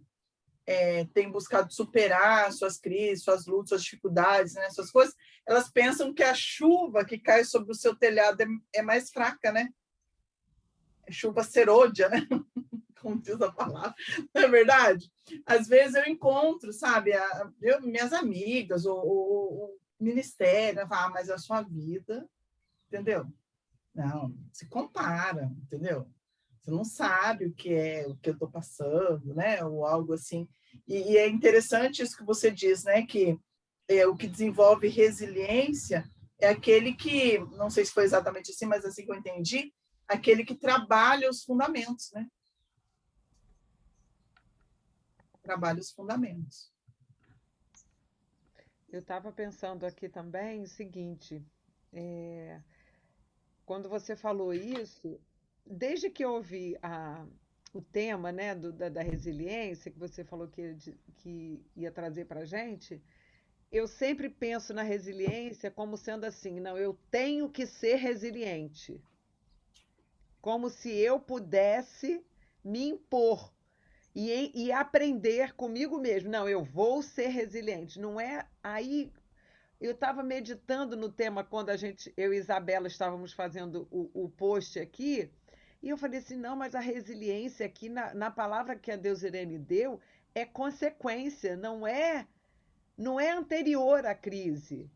tem buscado superar suas crises, suas lutas, suas dificuldades, né, suas coisas, elas pensam que a chuva que cai sobre o seu telhado é mais fraca, né? É chuva serôdia, né? Como diz a palavra, não é verdade? Às vezes eu encontro, sabe, minhas amigas, o ministério, mas a sua vida, entendeu? Não, se compara, entendeu? Você não sabe o que eu estou passando, né? Ou algo assim. E é interessante isso que você diz, né? Que o que desenvolve resiliência é aquele que, não sei se foi exatamente assim, mas assim que eu entendi, aquele que trabalha os fundamentos, né? Trabalha os fundamentos. Eu estava pensando aqui também o seguinte, quando você falou isso, desde que eu ouvi o tema, né, da resiliência, que você falou que ia trazer para a gente, eu sempre penso na resiliência como sendo assim, não, eu tenho que ser resiliente. Como se eu pudesse me impor e aprender comigo mesmo. Não, eu vou ser resiliente. Não é aí. Eu estava meditando no tema quando eu e Isabela estávamos fazendo o post aqui, e eu falei assim: não, mas a resiliência aqui, na palavra que a Deusirene deu, é consequência, não é anterior à crise.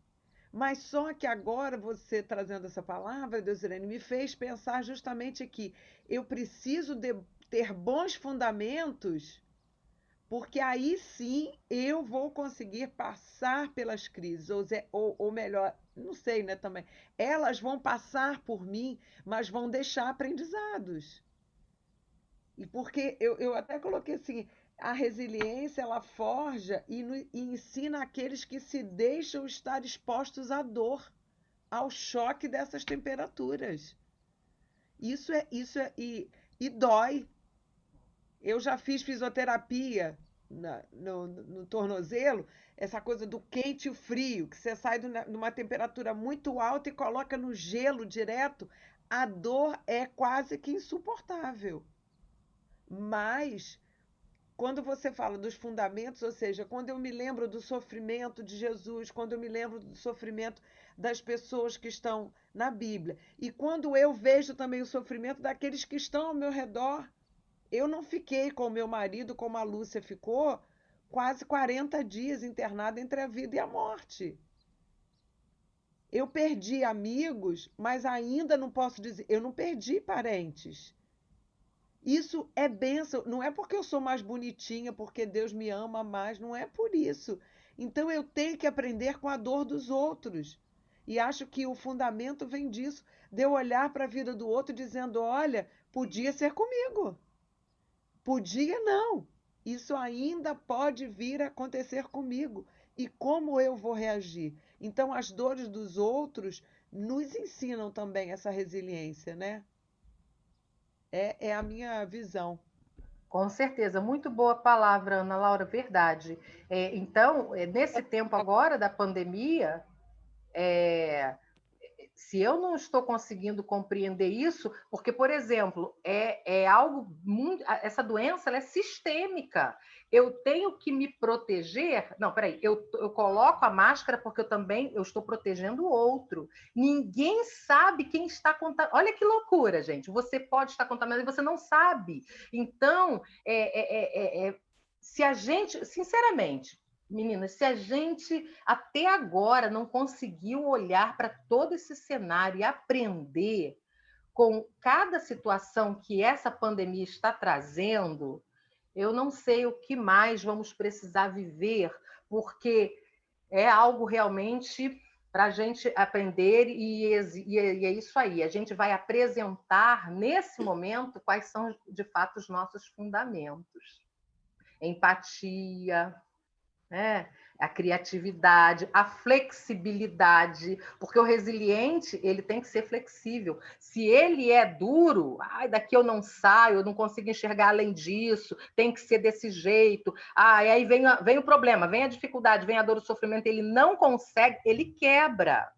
Mas só que agora você trazendo essa palavra, Deusirene, me fez pensar justamente que eu preciso ter bons fundamentos, porque aí sim eu vou conseguir passar pelas crises, ou melhor, não sei, né, também. Elas vão passar por mim, mas vão deixar aprendizados. E porque eu até coloquei assim, a resiliência ela forja e ensina aqueles que se deixam estar expostos à dor, ao choque dessas temperaturas. E dói. Eu já fiz fisioterapia no tornozelo, essa coisa do quente e o frio, que você sai numa temperatura muito alta e coloca no gelo direto, a dor é quase que insuportável. Mas quando você fala dos fundamentos, ou seja, quando eu me lembro do sofrimento de Jesus, quando eu me lembro do sofrimento das pessoas que estão na Bíblia, e quando eu vejo também o sofrimento daqueles que estão ao meu redor, eu não fiquei com o meu marido como a Lúcia ficou, quase 40 dias internada entre a vida e a morte. Eu perdi amigos, mas ainda não posso dizer, eu não perdi parentes. Isso é bênção, não é porque eu sou mais bonitinha, porque Deus me ama mais, não é por isso. Então eu tenho que aprender com a dor dos outros. E acho que o fundamento vem disso, de eu olhar para a vida do outro dizendo: olha, podia ser comigo. Podia não. Isso ainda pode vir a acontecer comigo. E como eu vou reagir? Então as dores dos outros nos ensinam também essa resiliência, né? É a minha visão. Com certeza, muito boa palavra, Ana Laura, verdade. Então, nesse tempo agora da pandemia, se eu não estou conseguindo compreender isso, porque, por exemplo, é algo muito. Essa doença ela é sistêmica. Eu tenho que me proteger. Não, peraí, eu coloco a máscara porque eu estou protegendo o outro. Ninguém sabe quem está contaminado. Olha que loucura, gente. Você pode estar contaminado e você não sabe. Então, se a gente, sinceramente, meninas, se a gente até agora não conseguiu olhar para todo esse cenário e aprender com cada situação que essa pandemia está trazendo, eu não sei o que mais vamos precisar viver, porque é algo realmente para a gente aprender e é isso aí. A gente vai apresentar nesse momento quais são de fato os nossos fundamentos. Empatia, né? A criatividade, a flexibilidade, porque o resiliente ele tem que ser flexível. Se ele é duro, daqui eu não saio, eu não consigo enxergar além disso, tem que ser desse jeito. E aí vem o problema, vem a dificuldade, vem a dor, o sofrimento, ele não consegue, ele quebra.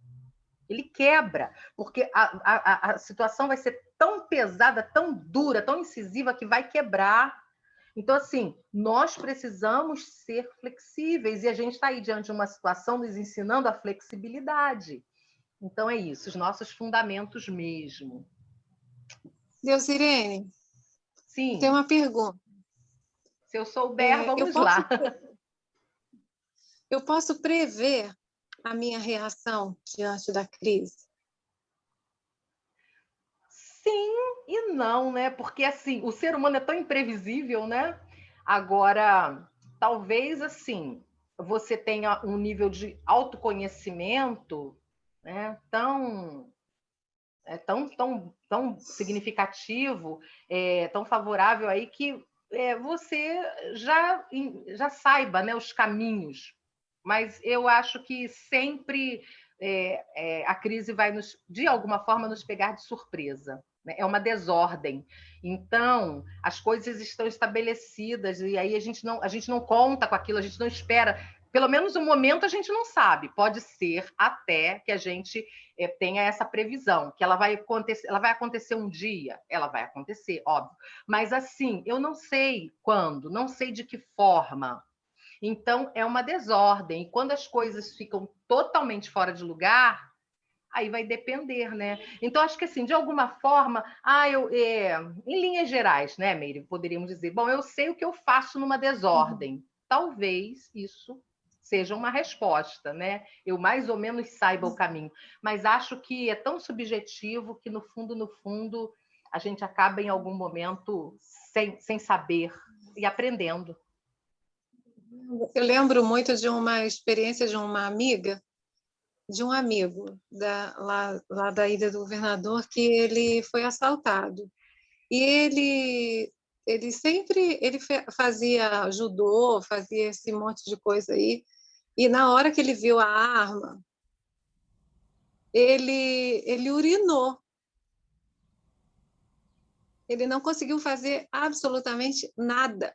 Ele quebra, porque a situação vai ser tão pesada, tão dura, tão incisiva que vai quebrar. Então, assim, nós precisamos ser flexíveis e a gente está aí diante de uma situação nos ensinando a flexibilidade. Então, é isso, os nossos fundamentos mesmo. Deusirene, Sim. tem uma pergunta. Se eu souber, vamos lá. Eu posso prever a minha reação diante da crise? Sim e não, né? Porque assim, o ser humano é tão imprevisível, né? Agora, talvez assim, você tenha um nível de autoconhecimento, né? Tão significativo, tão favorável aí que você já saiba, né, os caminhos. Mas eu acho que sempre a crise vai de alguma forma nos pegar de surpresa. Né? É uma desordem. Então, as coisas estão estabelecidas e aí a gente não conta com aquilo, a gente não espera. Pelo menos no momento a gente não sabe. Pode ser até que a gente tenha essa previsão, que ela vai acontecer um dia, ela vai acontecer, óbvio. Mas assim, eu não sei quando, não sei de que forma. Então, é uma desordem. E quando as coisas ficam totalmente fora de lugar, aí vai depender, né? Então, acho que assim, de alguma forma, em linhas gerais, né, Meire, poderíamos dizer, bom, eu sei o que eu faço numa desordem. Talvez isso seja uma resposta, né? Eu mais ou menos saiba o caminho. Mas acho que é tão subjetivo que, no fundo, a gente acaba em algum momento sem saber e aprendendo. Eu lembro muito de uma experiência de uma amiga, de um amigo lá da Ilha do Governador, que ele foi assaltado. E ele sempre fazia judô, fazia esse monte de coisa aí, e na hora que ele viu a arma, ele urinou. Ele não conseguiu fazer absolutamente nada.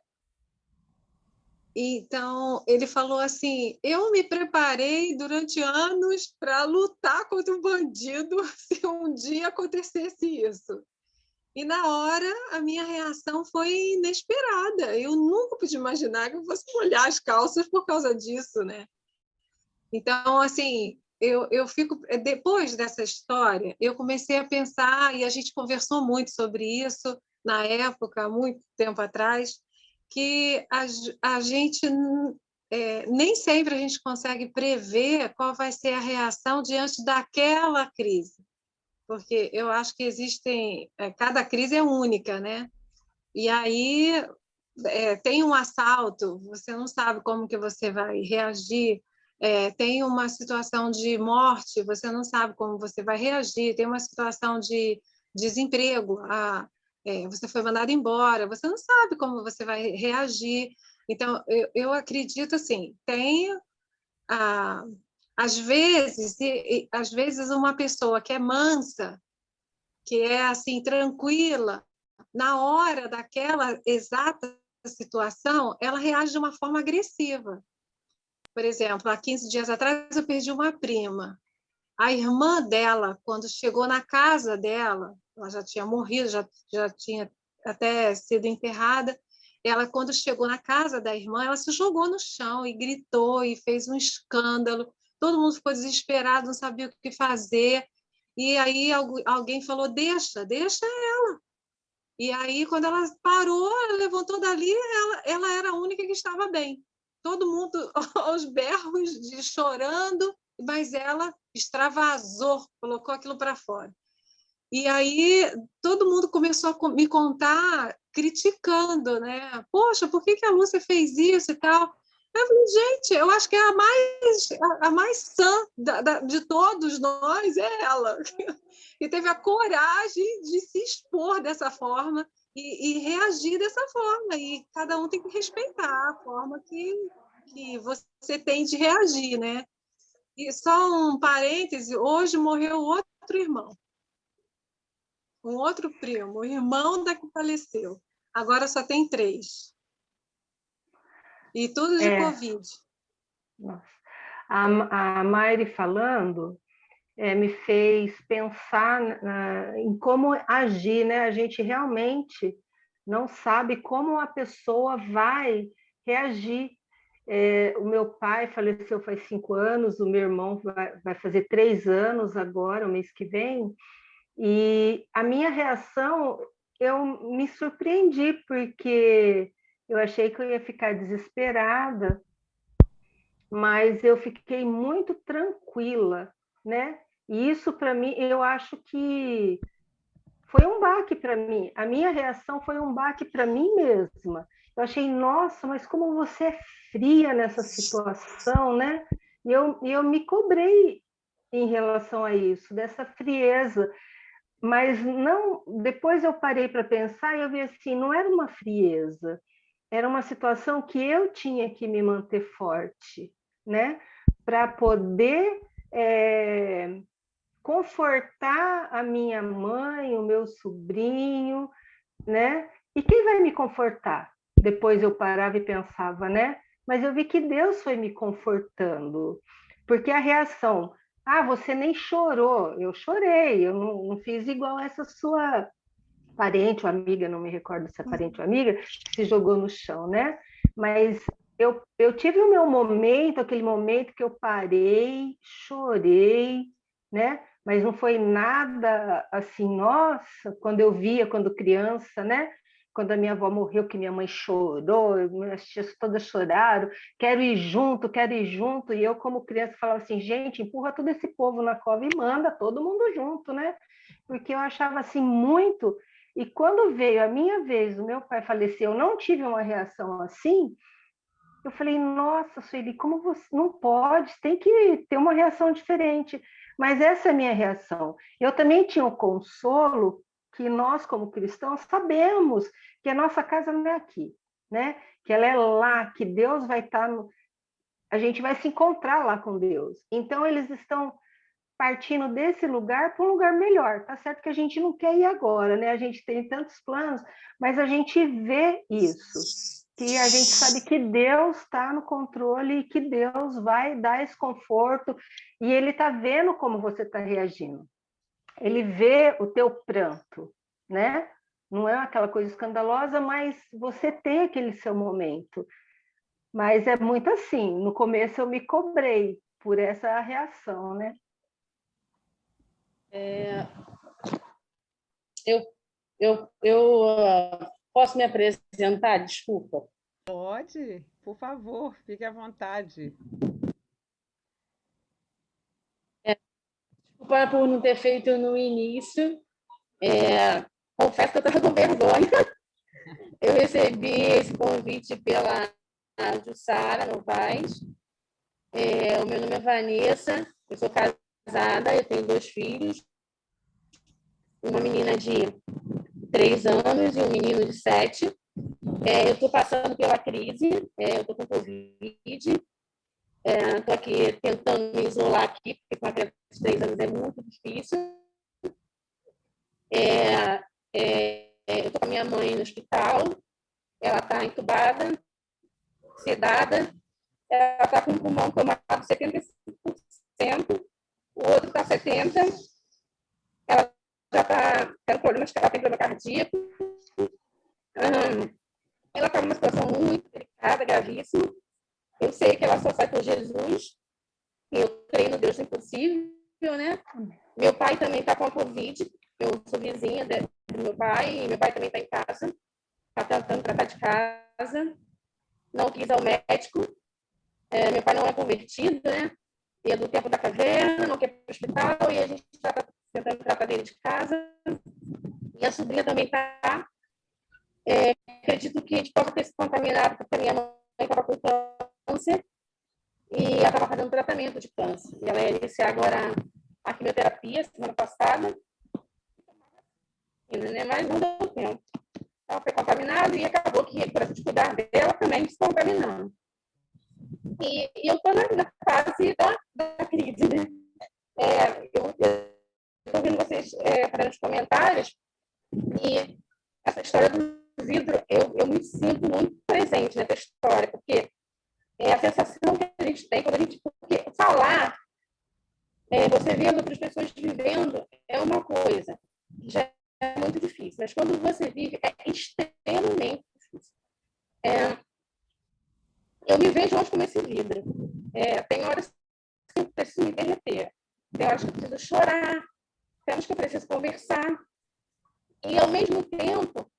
Então, ele falou assim, eu me preparei durante anos para lutar contra um bandido se um dia acontecesse isso. E, na hora, a minha reação foi inesperada. Eu nunca pude imaginar que eu fosse molhar as calças por causa disso, né? Então, assim, eu fico... Depois dessa história, eu comecei a pensar, e a gente conversou muito sobre isso na época, há muito tempo atrás, que a gente nem sempre a gente consegue prever qual vai ser a reação diante daquela crise, porque eu acho que cada crise é única, né? E aí tem um assalto, você não sabe como que você vai reagir, tem uma situação de morte, você não sabe como você vai reagir, tem uma situação de desemprego, você foi mandado embora, você não sabe como você vai reagir. Então, eu acredito assim, às vezes uma pessoa que é mansa, que é assim tranquila, na hora daquela exata situação, ela reage de uma forma agressiva. Por exemplo, há 15 dias atrás eu perdi uma prima. A irmã dela, quando chegou na casa dela, ela já tinha morrido, já tinha até sido enterrada. Ela, quando chegou na casa da irmã, ela se jogou no chão e gritou e fez um escândalo. Todo mundo ficou desesperado, não sabia o que fazer. E aí alguém falou: deixa ela. E aí, quando ela parou, ela levantou dali, ela era a única que estava bem. Todo mundo aos berros, chorando, mas ela extravasou, colocou aquilo para fora. E aí todo mundo começou a me contar, criticando, né? Poxa, por que a Lúcia fez isso e tal? Eu falei, gente, eu acho que é a mais sã de todos nós é ela. E teve a coragem de se expor dessa forma e reagir dessa forma. E cada um tem que respeitar a forma que você tem de reagir, né? E só um parêntese, hoje morreu outro irmão, um outro primo, o irmão da que faleceu. Agora só tem 3. E tudo de Covid. Nossa. A Maire falando me fez pensar em como agir, né? A gente realmente não sabe como a pessoa vai reagir. O meu pai faleceu faz 5 anos, o meu irmão vai fazer 3 anos agora, o mês que vem, e a minha reação, eu me surpreendi, porque eu achei que eu ia ficar desesperada, mas eu fiquei muito tranquila, né? E isso, para mim, eu acho que foi um baque para mim. A minha reação foi um baque para mim mesma. Eu achei, nossa, mas como você é fria nessa situação, né? E eu me cobrei em relação a isso, dessa frieza. Mas não, depois eu parei para pensar e eu vi assim, não era uma frieza, era uma situação que eu tinha que me manter forte, né? Para poder confortar a minha mãe, o meu sobrinho, né? E quem vai me confortar? Depois eu parava e pensava, né? Mas eu vi que Deus foi me confortando, porque a reação, você nem chorou, eu chorei, eu não fiz igual essa sua parente ou amiga, não me recordo se é parente ou amiga, que se jogou no chão, né? Mas eu tive o meu momento, aquele momento que eu parei, chorei, né? Mas não foi nada assim, nossa, quando criança, né? Quando a minha avó morreu, que minha mãe chorou, minhas tias todas choraram, quero ir junto, e eu como criança falava assim, gente, empurra todo esse povo na cova e manda todo mundo junto, né? Porque eu achava assim muito, e quando veio a minha vez, o meu pai faleceu, eu não tive uma reação assim, eu falei, nossa, Sueli, como você não pode, tem que ter uma reação diferente. Mas essa é a minha reação. Eu também tinha o consolo que nós, como cristãos, sabemos que a nossa casa não é aqui, né? Que ela é lá, que Deus vai estar a gente vai se encontrar lá com Deus. Então, eles estão partindo desse lugar para um lugar melhor. Tá certo que a gente não quer ir agora, né? A gente tem tantos planos, mas a gente vê isso, que a gente sabe que Deus está no controle e que Deus vai dar esse conforto, e Ele está vendo como você está reagindo. Ele vê o teu pranto, né? Não é aquela coisa escandalosa, mas você tem aquele seu momento. Mas é muito assim, no começo eu me cobrei por essa reação, né? Eu posso me apresentar? Desculpa. Pode, por favor, fique à vontade. Desculpa por não ter feito no início. Confesso que eu estava com vergonha. Eu recebi esse convite pela Jussara Novaes. O meu nome é Vanessa, eu sou casada, eu tenho 2 filhos, uma menina de 3 anos e um menino de 7. Eu estou passando pela crise, eu estou com Covid, estou aqui tentando me isolar aqui, porque com a criança de 3 anos é muito difícil. Eu estou com a minha mãe no hospital, ela está entubada, sedada, ela está com o pulmão tomado 75%, o outro está 70, ela já está tendo problemas, ela tem problema cardíaco, ela está numa situação muito delicada, gravíssima. Eu sei que ela só sai por Jesus, e eu creio no Deus do impossível, né? Meu pai também está com a Covid, eu sou vizinha do meu pai, e meu pai também está em casa, está tentando tratar de casa, não quis ir ao médico, meu pai não é convertido, né? E é do tempo da caverna, não quer ir para o hospital, e a gente está tentando tratar dele de casa. E a sobrinha também está. Acredito que a gente possa ter se contaminado, porque a minha mãe estava com câncer e ela estava fazendo tratamento de câncer. E ela ia iniciar agora a quimioterapia, semana passada, mas não deu tempo. Ela foi contaminada e acabou que, para a gente cuidar dela, também se contaminando. E eu estou na fase da crise, né? Eu estou vendo vocês fazendo os comentários e essa história do vidro, eu me sinto muito presente nessa história, porque é a sensação que a gente tem quando a gente... Porque falar, você vendo outras pessoas vivendo, é uma coisa, já é muito difícil, mas quando você vive, é extremamente difícil. Eu me vejo hoje como esse vidro. Tem horas que eu preciso me derreter, tem horas que eu preciso chorar, tem horas que eu preciso conversar, e ao mesmo tempo,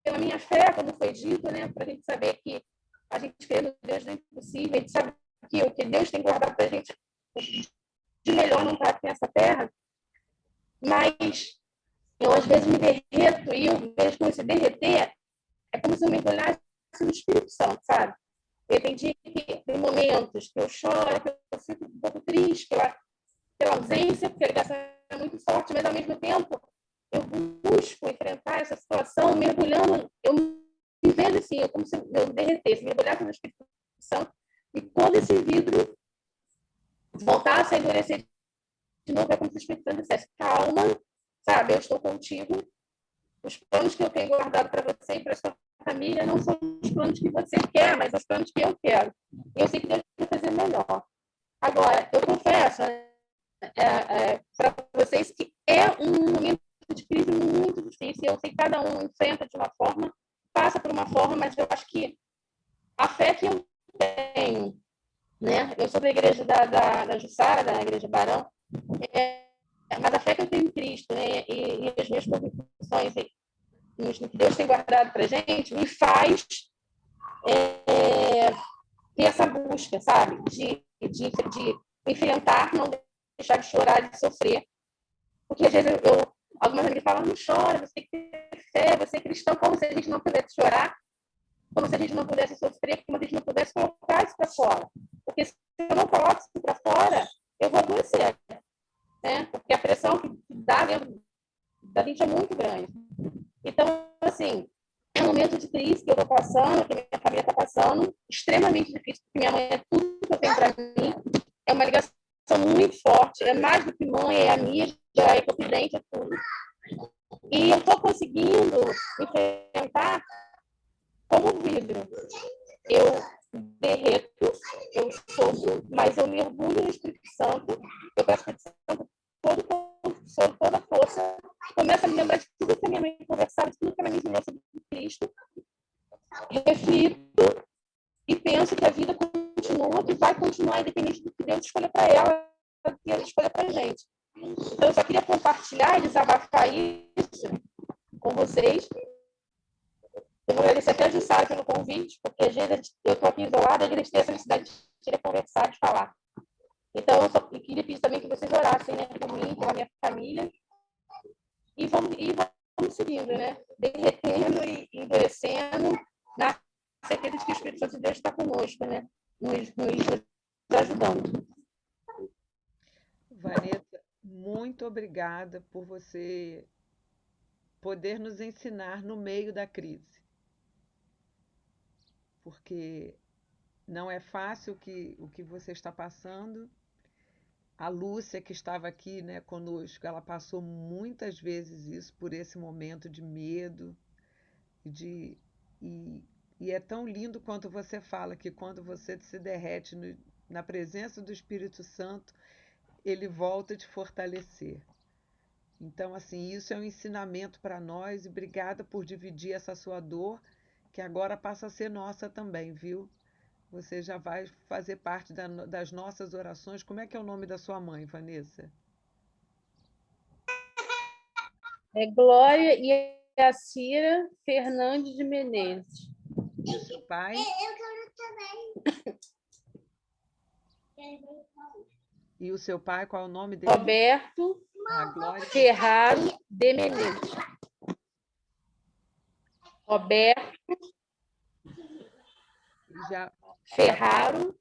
pela minha fé, como foi dito, né, para a gente saber que a gente crê no Deus do impossível, a gente sabe que o que Deus tem guardado para a gente de melhor não está aqui nessa terra, mas eu às vezes me derreto e eu vejo como se derreter é como se eu mergulhasse no Espírito Santo, sabe? Eu entendi que tem momentos que eu choro, que eu fico um pouco triste pela ausência, porque a ligação é muito forte, mas ao mesmo tempo eu busco enfrentar essa situação mergulhando, eu me vejo assim, como se eu derretesse, mergulhasse no Espírito Santo e todo esse vidro voltasse a endurecer de novo, é como se o Espírito Santo dissesse, calma, sabe, eu estou contigo, os planos que eu tenho guardado para você e para a sua família não são os planos que você quer, mas os planos que eu quero. E eu sei que Deus vai fazer melhor. Agora, eu confesso para vocês que é um momento de crise muito difícil. Eu sei que cada um enfrenta de uma forma, passa por uma forma, mas eu acho que a fé que eu tenho, né? Eu sou da igreja da Jussara, da igreja Barão, mas a fé que eu tenho em Cristo, né? E as minhas convicções no que Deus tem guardado para a gente, me faz ter essa busca, sabe? De enfrentar, não deixar de chorar, de sofrer. Porque às vezes algumas amigas falam, não chora, você tem que ter fé, você é cristão, como se a gente não pudesse chorar, como se a gente não pudesse sofrer, como se a gente não pudesse colocar isso para fora. Porque se eu não coloco isso para fora, eu vou adoecer. Né? Porque a pressão que dá dentro da gente é muito grande. Então, assim, é um momento de crise que eu estou passando, que a minha família está passando, extremamente difícil, porque minha mãe é tudo que eu tenho para mim, é uma ligação muito forte, é mais do que mãe, é amiga, é confidente, é tudo. E eu estou conseguindo enfrentar como vidro. Eu derreto, eu sofro, mas eu mergulho no Espírito Santo, eu peço para o Espírito Santo toda a força, começo a me lembrar de tudo que a minha mãe conversava, de tudo que ela me ensinou sobre Cristo, reflito e penso que a vida continua, que vai continuar, independente do que Deus escolha para ela, do que ela escolha para a gente. Então, eu só queria compartilhar e desabafar isso com vocês. Eu vou agradecer até a Jussara pelo convite, porque às vezes eu estou aqui isolada, a gente tem essa necessidade de conversar, de falar. Então, eu só queria pedir também que vocês orassem, né, por mim, pela minha família, e vamos seguindo, né? Derretendo e endurecendo, na certeza de que o Espírito Santo de Deus está conosco, né? Nos ajudando. Vanessa, muito obrigada por você poder nos ensinar no meio da crise. Porque não é fácil o que você está passando. A Lúcia, que estava aqui, né, conosco, ela passou muitas vezes isso, por esse momento de medo. E, e é tão lindo quanto você fala que quando você se derrete na presença do Espírito Santo, ele volta a te fortalecer. Então, assim, isso é um ensinamento para nós e obrigada por dividir essa sua dor, que agora passa a ser nossa também, viu? Você já vai fazer parte das nossas orações. Como é que é o nome da sua mãe, Vanessa? É Glória Iacira Fernandes de Menezes. E o seu pai? E o seu pai, qual é o nome dele? Roberto Glória. Ferraro de Menezes. Roberto Já Ferraro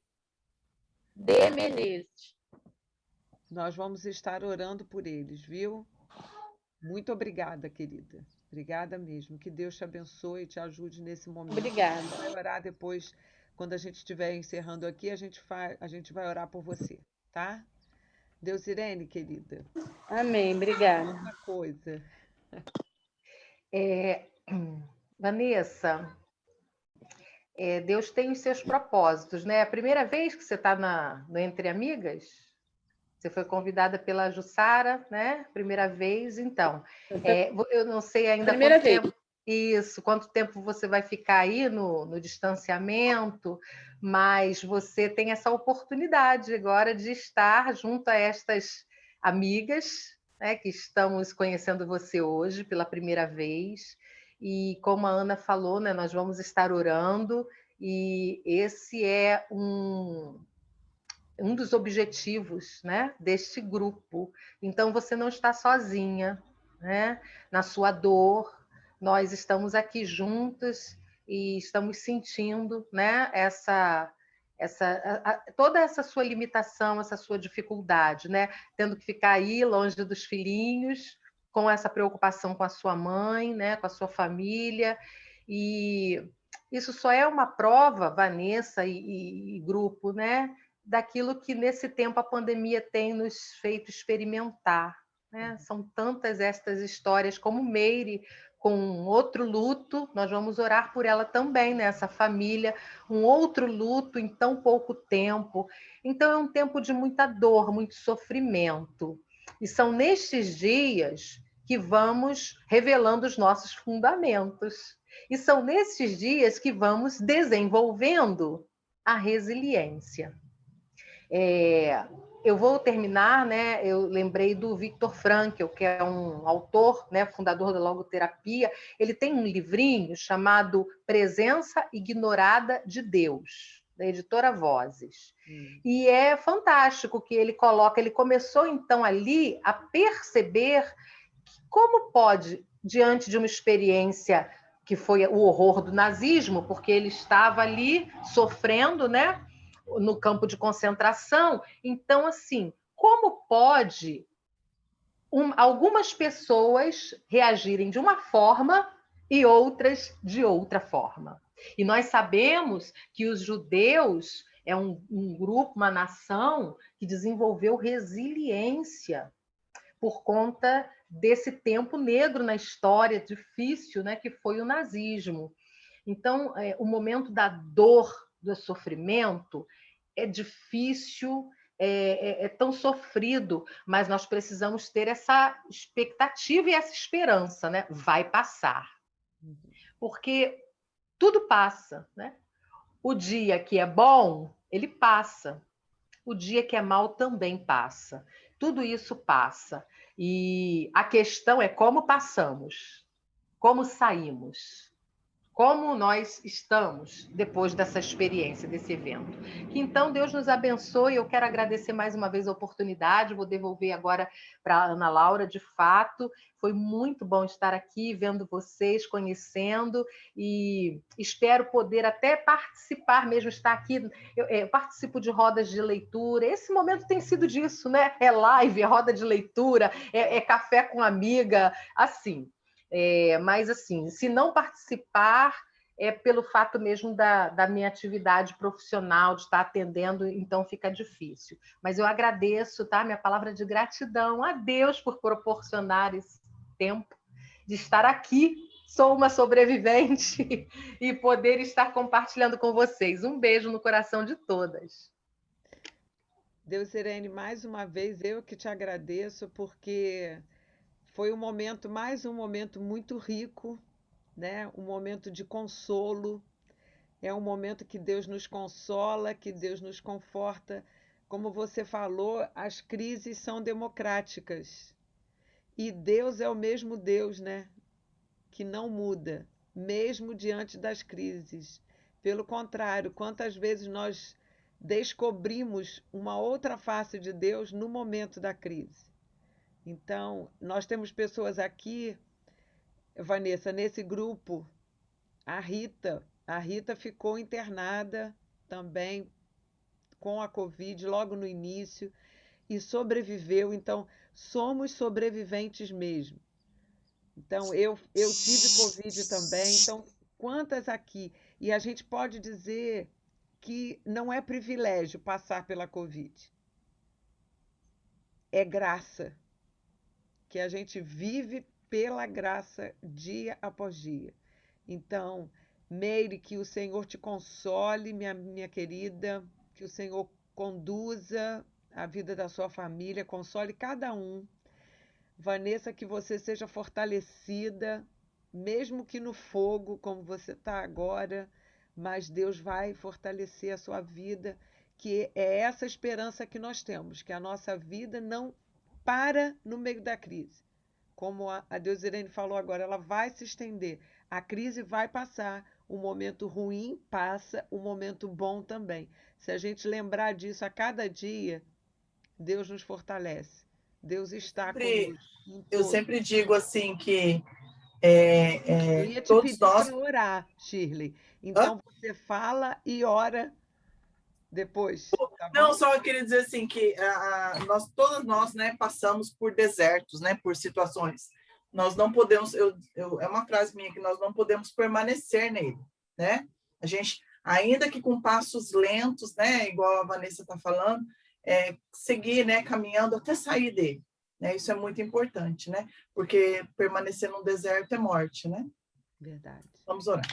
de Menezes. nós vamos estar orando por eles, viu? Muito obrigada, querida. Obrigada mesmo. Que Deus te abençoe e te ajude nesse momento. Obrigada. A gente vai orar depois, quando a gente estiver encerrando aqui, a gente vai orar por você, tá? Deus Irene, querida. Amém, obrigada. Uma coisa. Vanessa, Deus tem os seus propósitos, né? É a primeira vez que você está no Entre Amigas? Você foi convidada pela Jussara, né? Primeira vez, então. Eu não sei ainda Primeira quanto vez. tempo. Isso, quanto tempo você vai ficar aí no distanciamento, mas você tem essa oportunidade agora de estar junto a estas amigas, né, que estamos conhecendo você hoje pela primeira vez. E como a Ana falou, né, nós vamos estar orando, e esse é um dos objetivos, né, deste grupo. Então, você não está sozinha, né, na sua dor. Nós estamos aqui juntos e estamos sentindo, né, toda essa sua limitação, essa sua dificuldade, né, tendo que ficar aí longe dos filhinhos, com essa preocupação com a sua mãe, né, com a sua família. E isso só é uma prova, Vanessa e grupo, né, daquilo que nesse tempo a pandemia tem nos feito experimentar, né? São tantas estas histórias, como Meire, com outro luto, nós vamos orar por ela também, nessa família, um outro luto em tão pouco tempo. Então é um tempo de muita dor, muito sofrimento. E são nestes dias que vamos revelando os nossos fundamentos. E são nesses dias que vamos desenvolvendo a resiliência. Eu vou terminar, né? Eu lembrei do Viktor Frankl, que é um autor, né, fundador da logoterapia. Ele tem um livrinho chamado Presença Ignorada de Deus, da editora Vozes. E é fantástico que ele coloca. Ele começou então ali a perceber como pode, diante de uma experiência que foi o horror do nazismo, porque ele estava ali sofrendo, né, no campo de concentração. Então, assim, como pode algumas pessoas reagirem de uma forma e outras de outra forma? E nós sabemos que os judeus é um grupo, uma nação que desenvolveu resiliência por conta desse tempo negro na história difícil, né, que foi o nazismo. Então, o momento da dor, do sofrimento, é difícil, é tão sofrido, mas nós precisamos ter essa expectativa e essa esperança, né? Vai passar. Porque tudo passa, né? O dia que é bom, ele passa. O dia que é mal também passa. Tudo isso passa. E a questão é como passamos, como saímos. Como nós estamos depois dessa experiência, desse evento. Que então Deus nos abençoe. Eu quero agradecer mais uma vez a oportunidade, vou devolver agora para a Ana Laura. De fato, foi muito bom estar aqui, vendo vocês, conhecendo, e espero poder até participar mesmo, estar aqui. Eu participo de rodas de leitura, esse momento tem sido disso, né? É live, é roda de leitura, é café com amiga, assim. Mas, assim, se não participar, é pelo fato mesmo da minha atividade profissional, de estar atendendo, então fica difícil. Mas eu agradeço, tá? Minha palavra de gratidão a Deus por proporcionar esse tempo de estar aqui. Sou uma sobrevivente e poder estar compartilhando com vocês. Um beijo no coração de todas. Deus Irene, mais uma vez eu que te agradeço, porque foi mais um momento muito rico, né? Um momento de consolo. É um momento que Deus nos consola, que Deus nos conforta. Como você falou, as crises são democráticas. E Deus é o mesmo Deus, né? Que não muda, mesmo diante das crises. Pelo contrário, quantas vezes nós descobrimos uma outra face de Deus no momento da crise. Então, nós temos pessoas aqui, Vanessa, nesse grupo, a Rita ficou internada também com a Covid logo no início e sobreviveu. Então, somos sobreviventes mesmo. Então, eu tive Covid também. Então, quantas aqui? E a gente pode dizer que não é privilégio passar pela Covid. É graça, que a gente vive pela graça dia após dia. Então, Meire, que o Senhor te console, minha querida, que o Senhor conduza a vida da sua família, console cada um. Vanessa, que você seja fortalecida, mesmo que no fogo, como você está agora, mas Deus vai fortalecer a sua vida, que é essa esperança que nós temos, que a nossa vida não para no meio da crise. Como a Deusirene falou agora, ela vai se estender. A crise vai passar, o momento ruim passa, o momento bom também. Se a gente lembrar disso a cada dia, Deus nos fortalece. Deus está conosco. Eu sempre digo assim que Eu ia te todos pedir nós. para orar, Shirley. Então você fala e ora depois. Tá bom? Não, só eu queria dizer assim que todas nós, né, passamos por desertos, né, por situações. Nós não podemos, é uma frase minha que nós não podemos permanecer nele, né? A gente, ainda que com passos lentos, né, igual a Vanessa está falando, seguir, né, caminhando até sair dele. Né? Isso é muito importante, né? Porque permanecer no deserto é morte, né? Verdade. Vamos orar.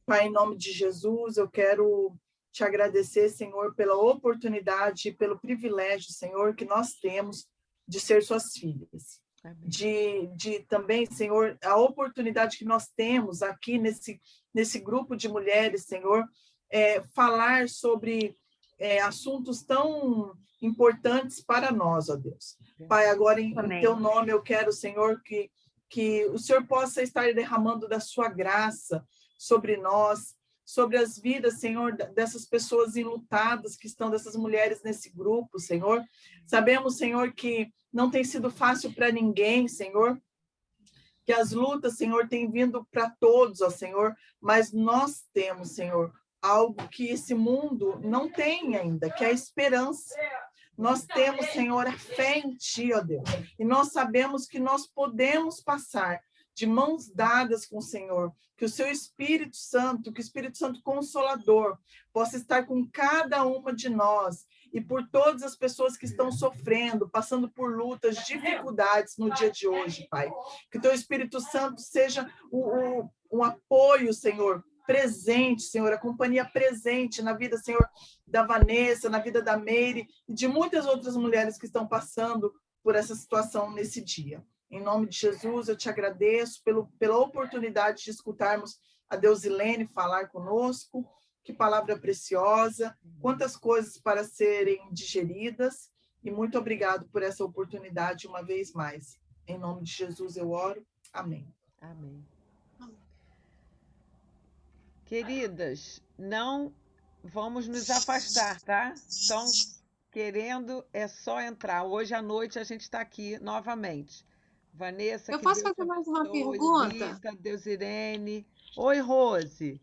Pai, em nome de Jesus, eu quero te agradecer, Senhor, pela oportunidade, pelo privilégio, Senhor, que nós temos de ser suas filhas. De também, Senhor, a oportunidade que nós temos aqui nesse grupo de mulheres, Senhor, falar sobre assuntos tão importantes para nós, ó Deus. Pai, agora em teu nome eu quero, Senhor, que o Senhor possa estar derramando da sua graça sobre nós, sobre as vidas, Senhor, dessas pessoas enlutadas que estão, dessas mulheres nesse grupo, Senhor. Sabemos, Senhor, que não tem sido fácil para ninguém, Senhor, que as lutas, Senhor, têm vindo para todos, ó Senhor, mas nós temos, Senhor, algo que esse mundo não tem ainda, que é a esperança. Nós temos, Senhor, a fé em Ti, ó Deus, e nós sabemos que nós podemos passar de mãos dadas com o Senhor, que o Seu Espírito Santo, que o Espírito Santo Consolador, possa estar com cada uma de nós e por todas as pessoas que estão sofrendo, passando por lutas, dificuldades no dia de hoje, Pai. Que o Teu Espírito Santo seja um apoio, Senhor, presente, Senhor, a companhia presente na vida, Senhor, da Vanessa, na vida da Meire e de muitas outras mulheres que estão passando por essa situação nesse dia. Em nome de Jesus, eu te agradeço pela oportunidade de escutarmos a Deusilene falar conosco. Que palavra preciosa, quantas coisas para serem digeridas. E muito obrigado por essa oportunidade uma vez mais. Em nome de Jesus eu oro. Amém. Amém. Queridas, não vamos nos afastar, tá? Estão querendo, é só entrar. Hoje à noite a gente está aqui novamente. Vanessa, eu posso fazer mais uma pergunta? Rita, Deusirene. Oi, Rose.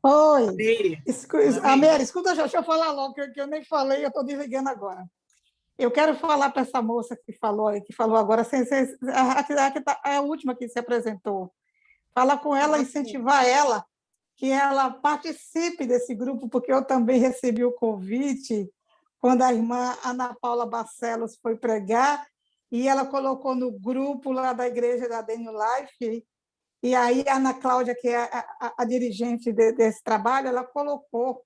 Oi. Mary, escuta, deixa eu falar logo, que eu nem falei, eu estou desligando agora. Eu quero falar para essa moça que falou agora, a última que se apresentou. Falar com ela, incentivar ela, que ela participe desse grupo, porque eu também recebi o convite quando a irmã Ana Paula Barcelos foi pregar, e ela colocou no grupo lá da igreja da Daniel Life, e aí a Ana Cláudia, que é a dirigente desse trabalho, ela colocou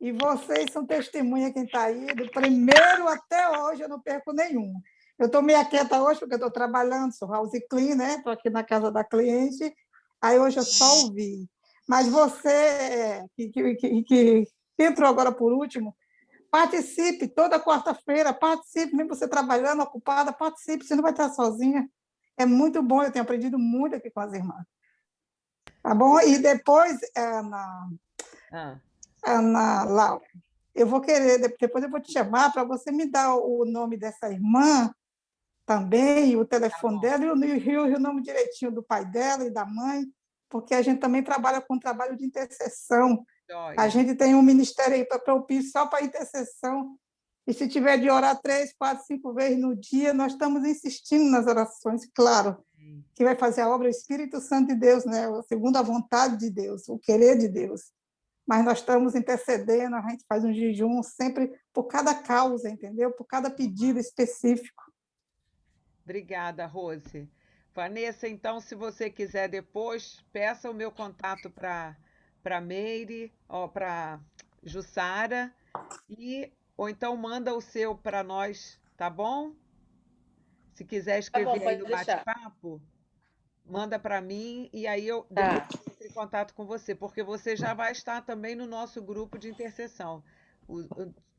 E vocês são testemunha, quem está aí, do primeiro até hoje, eu não perco nenhum. Eu estou meio quieta hoje, porque eu estou trabalhando, sou house clean, né? Estou aqui na casa da cliente, aí hoje eu só ouvi. Mas você, que entrou agora por último, participe toda quarta-feira, participe, mesmo você trabalhando, ocupada, participe, você não vai estar sozinha. É muito bom, eu tenho aprendido muito aqui com as irmãs. Tá bom? E depois, Ana Laura, eu vou querer, depois eu vou te chamar para você me dar o nome dessa irmã também, o telefone dela e o nome direitinho do pai dela e da mãe, porque a gente também trabalha com trabalho de intercessão. A gente tem um ministério aí para propício só para intercessão. E se tiver de orar 3, 4, 5 vezes no dia, nós estamos insistindo nas orações, claro, que vai fazer a obra o Espírito Santo de Deus, né? Segundo a vontade de Deus, o querer de Deus. Mas nós estamos intercedendo, a gente faz um jejum sempre por cada causa, entendeu? Por cada pedido específico. Obrigada, Rose. Vanessa, então, se você quiser depois, peça o meu contato para Meire, para Jussara, ou então manda o seu para nós, tá bom? Se quiser escrever aí no bate-papo, manda para mim e aí eu depois entro em contato com você, porque você já vai estar também no nosso grupo de intercessão. O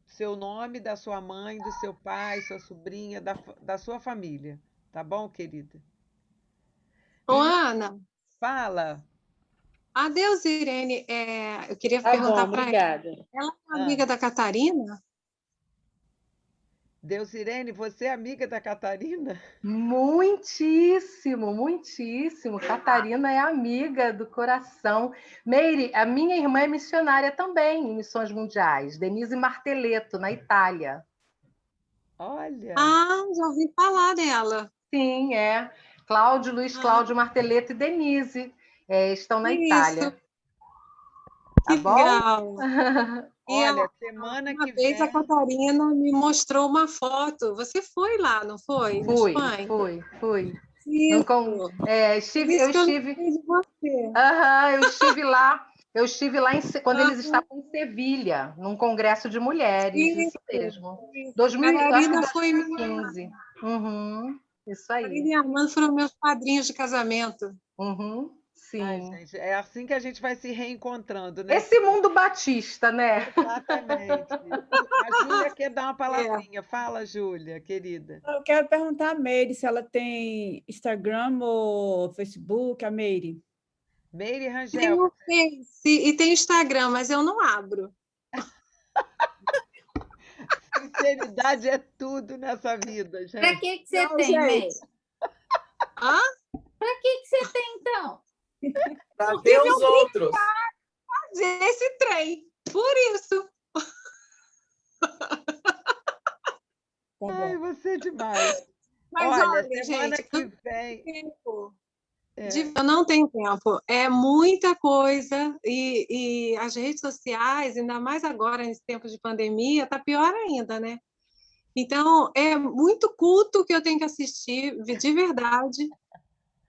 seu nome, da sua mãe, do seu pai, sua sobrinha, da sua família. Tá bom, querida? Ô, Ana. Fala. A Deusirene, eu queria perguntar para ela. Ela é amiga da Catarina? Deusirene, você é amiga da Catarina? Muitíssimo, muitíssimo. Catarina é amiga do coração. Meire, a minha irmã é missionária também em missões mundiais, Denise Marteletto, na Itália. Olha! Já ouvi falar dela. Sim, é. Luiz Cláudio Marteletto e Denise estão na Itália. Que legal! Olha, semana que vem... Uma vez a Catarina me mostrou uma foto. Você foi lá, não foi? Fui. Eu estive lá quando eles estavam em Sevilha, num congresso de mulheres, isso mesmo. 2015. Isso aí. E minha mãe foram meus padrinhos de casamento. Sim. Ai, gente, é assim que a gente vai se reencontrando, né? Esse mundo batista, né? Exatamente. A Júlia quer dar uma palavrinha. Fala, Júlia, querida. Eu quero perguntar a Meire se ela tem Instagram ou Facebook, a Meire. Meire Rangel. Tem o Face e tem o Instagram, mas eu não abro. Sinceridade é tudo nessa vida, gente. Para que você tem, Meire? Hã? Para que você tem, então? Para ver os outros. Fazer esse trem. Por isso. Ai, você é demais. Mas olha, semana gente, que vem... Eu não tenho tempo. É muita coisa e as redes sociais, ainda mais agora, nesse tempo de pandemia, está pior ainda, né? Então, é muito culto que eu tenho que assistir, de verdade.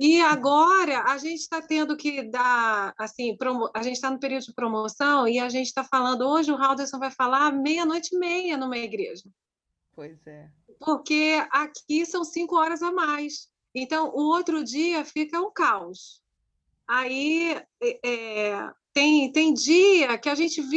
E agora a gente está tendo que dar, assim, a gente está no período de promoção e a gente está falando, hoje o Halderson vai falar 00:30 numa igreja. Pois é. Porque aqui são 5 horas a mais. Então, o outro dia fica um caos. Aí, tem dia que a gente vive